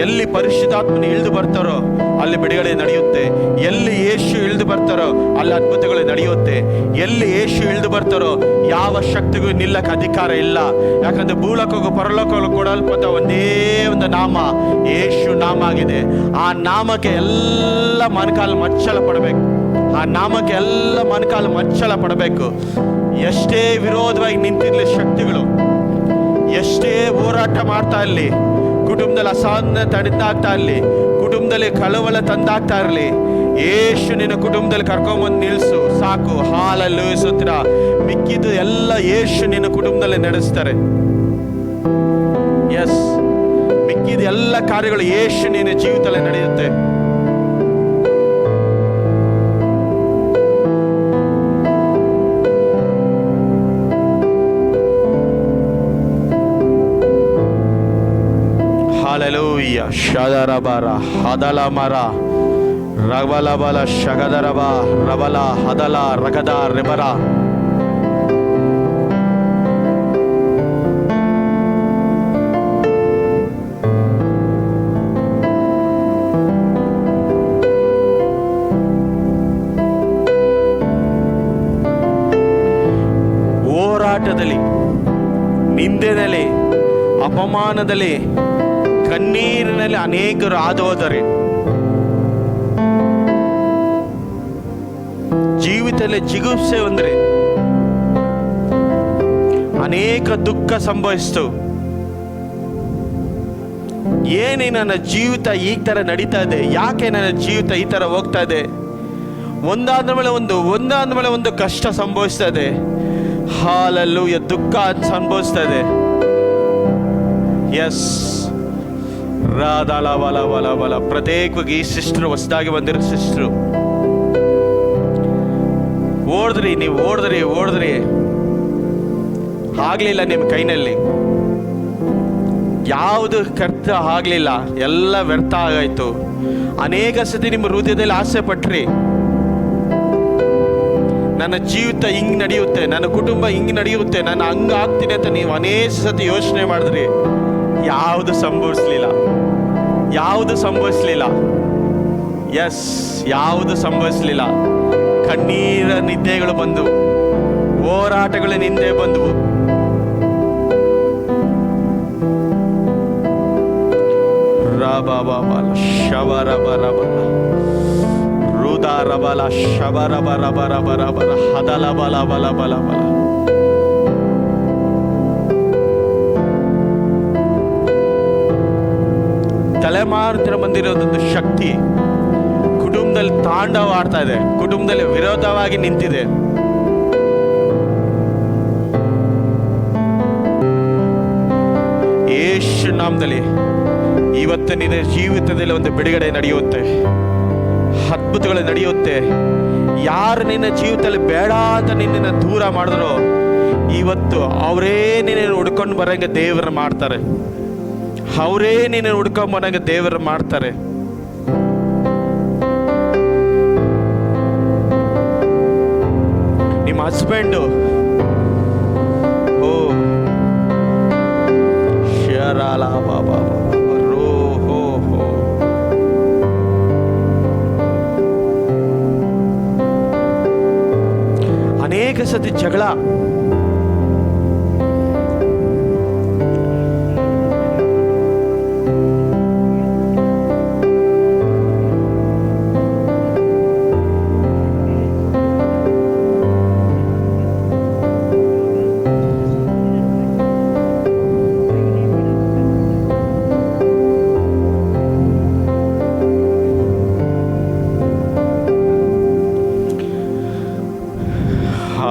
ಎಲ್ಲಿ ಪರಿಶುದ್ಧಾತ್ಮನ ಇಳಿದು ಬರ್ತಾರೋ ಅಲ್ಲಿ ಬಿಡುಗಡೆ ನಡೆಯುತ್ತೆ. ಎಲ್ಲಿ ಯೇಸು ಇಳಿದು ಬರ್ತಾರೋ ಅಲ್ಲಿ ಅದ್ಭುತಗಳು ನಡೆಯುತ್ತೆ. ಎಲ್ಲಿ ಯೇಸು ಇಳಿದು ಬರ್ತಾರೋ ಯಾವ ಶಕ್ತಿಗೂ ನಿಲ್ಲಕ್ಕೆ ಅಧಿಕಾರ ಇಲ್ಲ. ಯಾಕಂದ್ರೆ ಭೂಲೋಕಕ್ಕೂ ಪರಲೋಕಕ್ಕೂ ಕೊಡಲ್ಪಟ್ಟ ಒಂದೇ ಒಂದು ನಾಮ ಯೇಸು ನಾಮ ಆಗಿದೆ. ಆ ನಾಮಕ್ಕೆ ಎಲ್ಲ ಮನಕಾಲು ಮಚ್ಚಲ ಪಡಬೇಕು. ಎಷ್ಟೇ ವಿರೋಧವಾಗಿ ನಿಂತಿರ್ಲಿ ಶಕ್ತಿಗಳು, ಎಷ್ಟೇ ಹೋರಾಟ ಮಾಡ್ತಾ ಇರಲಿ, ಕುಟುಂಬದಲ್ಲಿ ಅಸಹನೆ ತಡಿತಾಗ್ತಾ ಇರಲಿ, ಕುಟುಂಬದಲ್ಲಿ ಕಳವಳ ತಂದಾಗ್ತಾ ಇರಲಿ, ಯೇಸು ನಿನ್ನ ಕುಟುಂಬದಲ್ಲಿ ಕರ್ಕೊಂಬಂದು ನಿಲ್ಲಿಸು ಸಾಕು. ಹಾಲೆಲೂಯ. ಮಿಕ್ಕಿದ್ದು ಎಲ್ಲ ಯೇಸು ನಿನ್ನ ಕುಟುಂಬದಲ್ಲಿ ನಡೆಸ್ತಾರೆ. ಎಸ್, ಮಿಕ್ಕಿದ ಎಲ್ಲ ಕಾರ್ಯಗಳು ಯೇಸು ನಿನ್ನ ಜೀವಿತದಲ್ಲಿ ನಡೆಯುತ್ತೆ. ಹಾಲೆಲೂಯ. ಶದರಬರ ಹದಲಮರ ರಬಲಬಲ ಶಗದರಬ ರಬಲ ಹದಲ ರಗದ ರೆಬರ. ಹೋರಾಟದಲ್ಲಿ, ನಿಂದೆಯಲ್ಲಿ, ಅಪಮಾನದಲ್ಲಿ, ಕಣ್ಣೀರಿನಲ್ಲಿ ಅನೇಕರು ಹಾದು ಹೋದರೆ, ಜೀವಿತದಲ್ಲಿ ಜಿಗುಪ್ಸೆ ಬಂದರೆ, ಅನೇಕ ದುಃಖ ಸಂಭವಿಸ್ತು. ಏನೇ ನನ್ನ ಜೀವಿತ ಈ ತರ ನಡೀತಾ ಇದೆ, ಯಾಕೆ ನನ್ನ ಜೀವಿತ ಈ ತರ ಹೋಗ್ತಾ ಇದೆ, ಒಂದಾದ ಮೇಲೆ ಒಂದು ಕಷ್ಟ ಸಂಭವಿಸ್ತಾ ಇದೆ. ಹಾಲೆಲೂಯಾ, ದುಃಖ ಸಂಭವಿಸ್ತಾ ಇದೆ. ಎಸ್, ರಾಧಾಲ ಬಲ ಬಲ ಬಲ. ಪ್ರತ್ಯೇಕವಾಗಿ ಈ ಸಿಸ್ಟರ್, ಹೊಸದಾಗಿ ಬಂದಿರೋ ಸಿಸ್ಟರು, ಓಡಿದ್ರಿ ಆಗ್ಲಿಲ್ಲ. ನಿಮ್ಮ ಕೈನಲ್ಲಿ ಯಾವುದು ಕರ್ತ ಆಗ್ಲಿಲ್ಲ, ಎಲ್ಲ ವ್ಯರ್ಥ ಆಗಾಯ್ತು. ಅನೇಕ ಸತಿ ನಿಮ್ಮ ಹೃದಯದಲ್ಲಿ ಆಸೆ ಪಟ್ರಿ, ನನ್ನ ಜೀವಿತ ಹಿಂಗ್ ನಡೆಯುತ್ತೆ, ನನ್ನ ಕುಟುಂಬ ಹಿಂಗ್ ನಡೆಯುತ್ತೆ, ನಾನು ಹಂಗ ಆಗ್ತೀನಿ ಅಂತ ನೀವು ಅನೇಕ ಸತಿ ಯೋಚನೆ ಮಾಡಿದ್ರಿ. ಯಾವುದು ಸಂಭವಿಸ್ಲಿಲ್ಲ. ಎಸ್, ಯಾವುದು ಸಂಭವಿಸ್ಲಿಲ್ಲ. ಕಣ್ಣೀರ ನಿದ್ದೆಗಳು ಬಂದವು, ಹೋರಾಟಗಳ ನಿಂದೆ ಬಂದವು. ಶಬರಬರಬರ ರುದಾರಬಲ ಶಬರಬರಬರಬರಬರ ಹದಲ ಬಲ ಬಲ ಬಲ ಬಲ. ತಲೆಮಾರುತರ ಬಂದಿರೋದೊಂದು ಶಕ್ತಿ ಕುಟುಂಬದಲ್ಲಿ ತಾಂಡವ ಆಡ್ತಾ ಇದೆ, ಕುಟುಂಬದಲ್ಲಿ ವಿರೋಧವಾಗಿ ನಿಂತಿದೆ. ಯೇಸು ನಾಮದಲ್ಲಿ ಇವತ್ತು ನಿನ್ನ ಜೀವಿತದಲ್ಲಿ ಒಂದು ಬಿಡುಗಡೆ ನಡೆಯುತ್ತೆ, ಅದ್ಭುತಗಳು ನಡೆಯುತ್ತೆ. ಯಾರು ನಿನ್ನ ಜೀವಿತದಲ್ಲಿ ಬೇಡ ಅಂತ ನಿನ್ನನ್ನು ದೂರ ಮಾಡಿದ್ರು, ಇವತ್ತು ಅವರೇ ನಿನ್ನನ್ನು ಹುಡ್ಕೊಂಡು ಬರಂಗೆ ದೇವರು ಮಾಡ್ತಾರೆ. ಅವರೇ ನಿನ್ನನ್ನು ಹುಡ್ಕೊಂಡು ಬರಂಗೆ ದೇವರು ಮಾಡ್ತಾರೆ. ನಿಮ್ಮ ಹಸ್ಬೆಂಡು, ಓ ಶರಾಲ ಬಾಬಾ ರೋ ಹೋ ಹೋ, ಅನೇಕ ಸತಿ ಜಗಳ,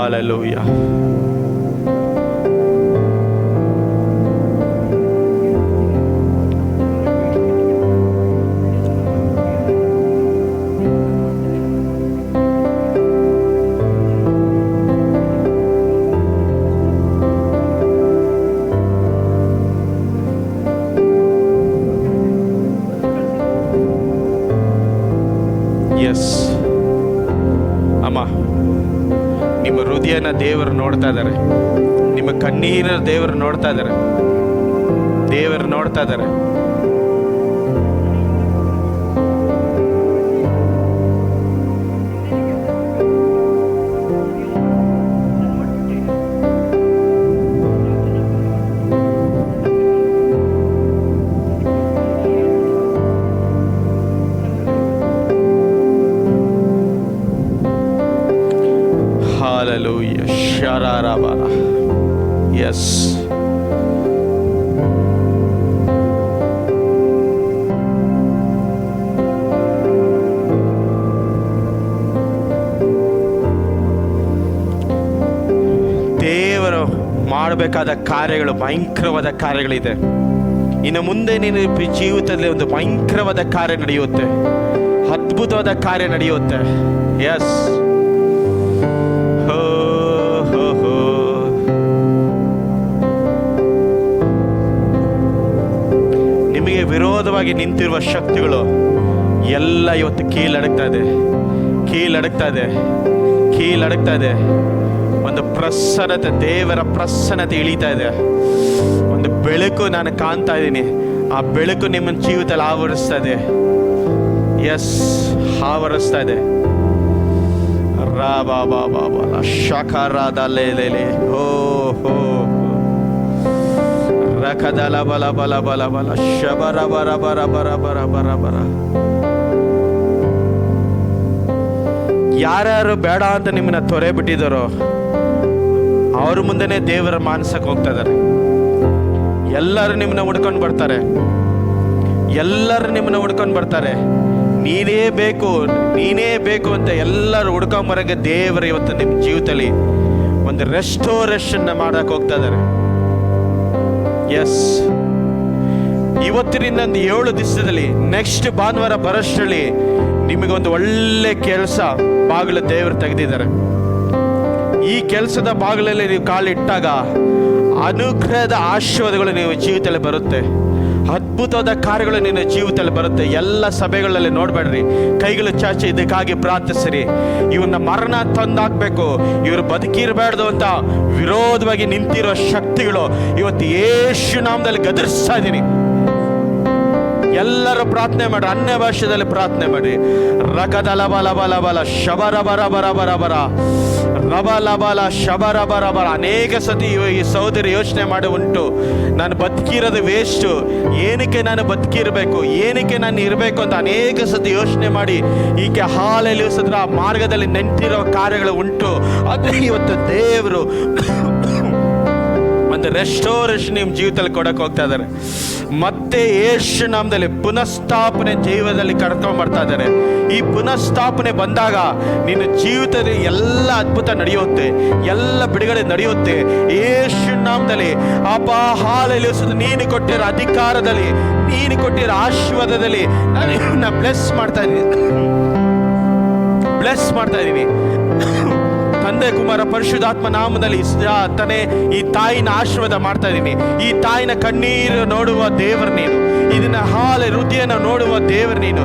Hallelujah. Yes. ಅಮ್ಮ, ನಿಮ್ಮ ಹೃದಯನ ದೇವರು ನೋಡ್ತಾ ಇದ್ದಾರೆ, ನಿಮ್ಮ ಕಣ್ಣೀರ ದೇವರು ನೋಡ್ತಾ ಇದ್ದಾರೆ, ದೇವರು ನೋಡ್ತಾ ಇದ್ದಾರೆ. Hallelujah. Shararabala. Yes. ದೇವರು ಮಾಡಬೇಕಾದ ಕಾರ್ಯಗಳು, ಭಯಂಕರವಾದ ಕಾರ್ಯಗಳಿದೆ. ಇನ್ನು ಮುಂದೆ ನಿನ್ನ ಜೀವಿತದಲ್ಲಿ ಒಂದು ಭಯಂಕರವಾದ ಕಾರ್ಯ ನಡೆಯುತ್ತೆ, ಅದ್ಭುತವಾದ ಕಾರ್ಯ ನಡೆಯುತ್ತೆ. ಎಸ್, ನಿಮಗೆ ವಿರೋಧವಾಗಿ ನಿಂತಿರುವ ಶಕ್ತಿಗಳು ಎಲ್ಲ ಇವತ್ತು ಕೀಲಡಗ್ತಾ ಇದೆ. ಒಂದು ಪ್ರಸನ್ನತೆ, ದೇವರ ಪ್ರಸನ್ನತೆ ಇಳೀತಾ ಇದೆ. ಒಂದು ಬೆಳಕು ನಾನು ಕಾಣ್ತಾ ಇದ್ದೀನಿ. ಆ ಬೆಳಕು ನಿಮ್ಮ ಜೀವಿತದಲ್ಲಿ ಆವರಿಸ್ತಾ ಇದೆ. ಎಸ್, ಆವರಿಸ್ತಾ ಇದೆ. ರಾ ಬಾ ಬಾ ಬಾ ಬಾ ಶಖರಾದ ಲೇ ಲೇ ಲೇ ಹೋ ಹೋ ರಖದಲ ಬಲ ಬಲ ಬಲ ಬಲ ಶಬರ ಬರ ಬರ ಬರ ಬರ ಬರ ಬರ. ಯಾರ್ಯಾರು ಬೇಡ ಅಂತ ನಿಮ್ಮನ್ನ ತೊರೆ ಬಿಟ್ಟಿದ್ದಾರೋ ಅವ್ರ ಮುಂದೆನೆ ದೇವರ ಮಾನಸಕ್ಕೆ ಹೋಗ್ತಾ ಇದ್ದಾರೆ. ಎಲ್ಲರೂ ನಿಮ್ಮನ್ನ ಹುಡ್ಕೊಂಡು ಬರ್ತಾರೆ. ನೀನೇ ಬೇಕು ಅಂತ ಎಲ್ಲರೂ ಹುಡ್ಕೊಂಬರಂಗೆ ದೇವರು ಇವತ್ತು ನಿಮ್ಮ ಜೀವಿತದಲ್ಲಿ ಒಂದು ರೆಸ್ಟೋರೇಷನ್ ಮಾಡಕ್ಕೆ ಹೋಗ್ತಾ ಇದ್ದಾರೆ. ಎಸ್, ಇವತ್ತಿನಿಂದ ಒಂದು 7 ದಿವಸದಲ್ಲಿ ನೆಕ್ಸ್ಟ್ ಭಾನುವಾರ ಬರೋಷ್ಟರಲ್ಲಿ ನಿಮಗೊಂದು ಒಳ್ಳೆ ಕೆಲಸ ಬಾಗಿಲು ದೇವರು ತೆಗೆದಿದ್ದಾರೆ. ಈ ಕೆಲಸದ ಬಾಗಿಲಲ್ಲಿ ನೀವು ಕಾಲಿಟ್ಟಾಗ ಅನುಗ್ರಹದ ಆಶೀರ್ವಾದಗಳು ನೀವು ಜೀವಿತದಲ್ಲಿ ಬರುತ್ತೆ. ಅದ್ಭುತವಾದ ಕಾರ್ಯಗಳು ನಿನ್ನ ಜೀವಿತದಲ್ಲಿ ಬರುತ್ತೆ. ಎಲ್ಲ ಸಭೆಗಳಲ್ಲಿ ನೋಡಬೇಡ್ರಿ, ಕೈಗಳು ಚಾಚಿ ಇದಕ್ಕಾಗಿ ಪ್ರಾರ್ಥಿಸಿರಿ. ಇವನ್ನ ಮರಣ ತಂದಾಕ್ಬೇಕು, ಇವರು ಬದುಕಿರಬಾರ್ದು ಅಂತ ವಿರೋಧವಾಗಿ ನಿಂತಿರೋ ಶಕ್ತಿಗಳು ಇವತ್ತು ಯೇಸು ನಾಮದಲ್ಲಿ ಗದರಿಸ್ತಾ ಇದ್ದೀನಿ. ಎಲ್ಲರೂ ಪ್ರಾರ್ಥನೆ ಮಾಡಿ, ಅನ್ಯ ಭಾಷೆಯಲ್ಲಿ ಪ್ರಾರ್ಥನೆ ಮಾಡಿ. ರಕದಲ ಬಲ ಬಲ ಬಲ ಶಬರ ಬರ ಬರ ಬರ ಬರ ರಬಲ ಬಲ ಶಬರ ಬರ ಬರ. ಅನೇಕ ಸತಿ ಈ ಸಹೋದರಿ ಯೋಚನೆ ಮಾಡಿ ಉಂಟು, ನಾನು ಬದುಕಿರೋದು ವೇಸ್ಟು, ಏನಕ್ಕೆ ನಾನು ಬದುಕಿರಬೇಕು, ಏನಕ್ಕೆ ನಾನು ಇರಬೇಕು ಅಂತ ಅನೇಕ ಸತಿ ಯೋಚನೆ ಮಾಡಿ ಈಕೆ ಹಾಲಲ್ಲಿ ಸದ್ರ ಮಾರ್ಗದಲ್ಲಿ ನಿಂತಿರೋ ಕಾರ್ಯಗಳು ಉಂಟು. ಆದರೆ ಇವತ್ತು ದೇವರು ಒಂದು ರೆಸ್ಟೋರೇಷನ್ ನಿಮ್ಮ ಜೀವಿತದಲ್ಲಿ ಕೊಡಕ್ಕೆ ಹೋಗ್ತಾ ಇದ್ದಾರೆ. ಮತ್ತೆ ಯೇಸು ನಾಮದಲ್ಲಿ ಪುನಃಸ್ಥಾಪನೆ ಜೀವನದಲ್ಲಿ ಕರ್ಕೊಂಡು ಬರ್ತಾ ಇದ್ದಾರೆ. ಈ ಪುನಃಸ್ಥಾಪನೆ ಬಂದಾಗ ನಿನ್ನ ಜೀವಿತದಲ್ಲಿ ಎಲ್ಲ ಅದ್ಭುತ ನಡೆಯುತ್ತೆ, ಎಲ್ಲ ಬಿಡುಗಡೆ ನಡೆಯುತ್ತೆ. ಯೇಸು ನಾಮದಲ್ಲಿ ಅಪ್ಪ ಹಾಲೆಲಿಸುವುದು ನೀನು ಕೊಟ್ಟಿರೋ ಅಧಿಕಾರದಲ್ಲಿ, ನೀನು ಕೊಟ್ಟಿರೋ ಆಶೀರ್ವಾದದಲ್ಲಿ ನಾನು ಬ್ಲೆಸ್ ಮಾಡ್ತಾ ಇದ್ದೀನಿ. ತಂದೆ ಕುಮಾರ ಪರಿಶುದ್ಧಾತ್ಮ ನಾಮದಲ್ಲಿ ತಾನೇ ಈ ತಾಯಿನ ಆಶೀರ್ವಾದ ಮಾಡ್ತಾ ಇದ್ದೀನಿ. ಈ ತಾಯಿನ ಕಣ್ಣೀರು ನೋಡುವ ದೇವರು ನೀನು, ಇದನ್ನ ಹಾಲೆ ಹೃದಯನ ನೋಡುವ ದೇವರು ನೀನು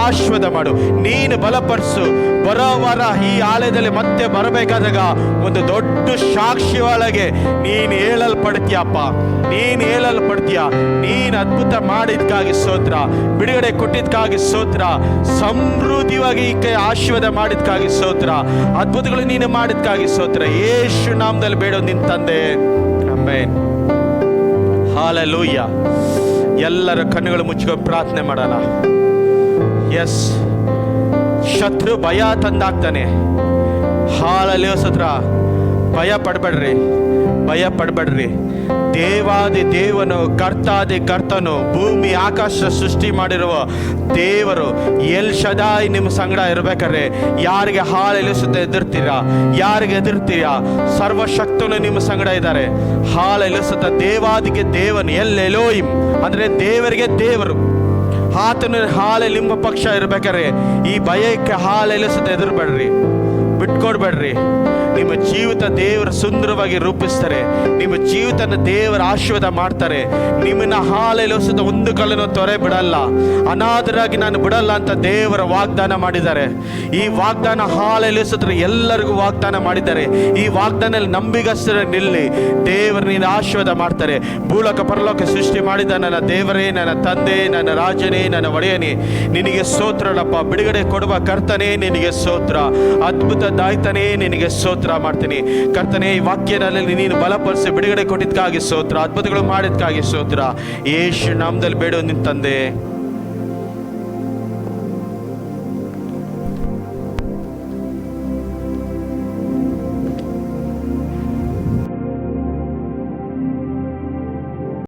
ಆಶೀರ್ವಾದ ಮಾಡು, ನೀನು ಬಲಪಡಿಸು. ಬರೋ ವಾರ ಈ ಆಲಯದಲ್ಲಿ ಮತ್ತೆ ಬರಬೇಕಾದಾಗ ಒಂದು ದೊಡ್ಡ ಸಾಕ್ಷಿ ಒಳಗೆ ನೀನು ಹೇಳಲ್ಪಡ್ತೀಯಪ್ಪ, ನೀನು ಅದ್ಭುತ ಮಾಡಿದ್ಕಾಗಿ ಸ್ತೋತ್ರ, ಬಿಡುಗಡೆ ಕೊಟ್ಟಿದ್ಕಾಗಿ ಸ್ತೋತ್ರ, ಸಮೃದ್ಧಿಯಾಗಿ ಆಶೀರ್ವಾದ ಮಾಡಿದ್ಕಾಗಿ ಸ್ತೋತ್ರ, ಅದ್ಭುತಗಳು ನೀನು ಮಾಡಿದ್ಕಾಗಿ ಸ್ತೋತ್ರ. ಯೇಸು ನಾಮದಲ್ಲಿ ಬೇಡ ನಿನ್ನ ತಂದೆ, ಆಮೆನ್. ಹಲ್ಲೆಲೂಯಾ. ಎಲ್ಲರ ಕಣ್ಣುಗಳು ಮುಚ್ಚಿಕೊಂಡು ಪ್ರಾರ್ಥನೆ ಮಾಡೋಣ. ಎಸ್, ಶತ್ರು ಭಯ ತಂದಾಗ್ತಾನೆ. ಹಲ್ಲೆಲೂಯಾ ಸ್ತೋತ್ರ. ಭಯ ಪಡಬೇಡ್ರಿ. ದೇವಾದಿ ದೇವನು, ಕರ್ತಾದಿ ಕರ್ತನು, ಭೂಮಿ ಆಕಾಶ ಸೃಷ್ಟಿ ಮಾಡಿರುವ ದೇವರು ಎಲ್ ಶದಾಯ್ ನಿಮ್ಮ ಸಂಗಡ ಇರ್ಬೇಕಾದ್ರೆ ಯಾರಿಗೆ ಹಾಲೆಲಿಸುತ್ತೆ ಎದುರ್ತೀರಾ? ಸರ್ವಶಕ್ತನು ನಿಮ್ಮ ಸಂಗಡ ಇದ್ದಾರೆ. ಹಾಲೆಲಿಸುತ್ತ ದೇವಾದಿಗೆ ದೇವನು, ಎಲ್ ಎಲೋಯಿಮ್ ಅಂದ್ರೆ ದೇವರಿಗೆ ದೇವರು, ಆತನು ಹಾಲೆ ನಿಮ್ಮ ಪಕ್ಷ ಇರ್ಬೇಕಾದ್ರೆ ಈ ಭಯಕ್ಕೆ ಹಾಲೆಲಿಸುತ್ತೆ ಎದುರ್ಬೇಡ್ರಿ, ಬಿಟ್ಕೊಡ್ಬೇಡ್ರಿ. ನಿಮ್ಮ ಜೀವಿತ ದೇವರು ಸುಂದರವಾಗಿ ರೂಪಿಸ್ತಾರೆ. ನಿಮ್ಮ ಜೀವಿತನ ದೇವರ ಆಶೀರ್ವಾದ ಮಾಡ್ತಾರೆ. ನಿಮ್ಮನ್ನ ಹಾಲೆಲಿಸುತ್ತ ಒಂದು ಕಲ್ಲನ್ನು ತೊರೆ ಬಿಡಲ್ಲ, ಅನಾಥರಾಗಿ ನಾನು ಬಿಡಲ್ಲ ಅಂತ ದೇವರ ವಾಗ್ದಾನ ಮಾಡಿದ್ದಾರೆ. ಈ ವಾಗ್ದಾನ ಹಾಲೆಲಿಸುತ್ತ ಎಲ್ಲರಿಗೂ ವಾಗ್ದಾನ ಮಾಡಿದ್ದಾರೆ. ಈ ವಾಗ್ದಾನದಲ್ಲಿ ನಂಬಿಗಸ್ತರ ನಿಲ್ಲಿ ದೇವರು ನೀನು ಆಶೀರ್ವಾದ ಮಾಡ್ತಾರೆ. ಭೂಲೋಕ ಪರಲೋಕ ಸೃಷ್ಟಿ ಮಾಡಿದ ನನ್ನ ದೇವರೇ, ನನ್ನ ತಂದೆ, ನನ್ನ ರಾಜನೇ, ನನ್ನ ಒಡೆಯನೇ, ನಿನಗೆ ಸ್ತೋತ್ರನಪ್ಪ. ಬಿಡುಗಡೆ ಕೊಡುವ ಕರ್ತನೇ ನಿನಗೆ ಸ್ತೋತ್ರ, ಅದ್ಭುತ ದಾಯ್ತನೇ ನಿನಗೆ ಸ್ತೋತ್ರ ಮಾಡ್ತೀನಿ ಕರ್ತನೇ. ಈ ವಾಕ್ಯದಲ್ಲಿ ನೀನು ಬಲಪಡಿಸಿ ಬಿಡುಗಡೆ ಕೊಟ್ಟಿದ್ಕಾಗಿ ಸ್ತೋತ್ರ, ಅದ್ಭುತಗಳು ಮಾಡಿದ್ಕಾಗಿ ಸ್ತೋತ್ರ. ಯೇಸು ನಾಮದಲ್ಲಿ ಬೇಡ ನಿನ್ನ ತಂದೆ.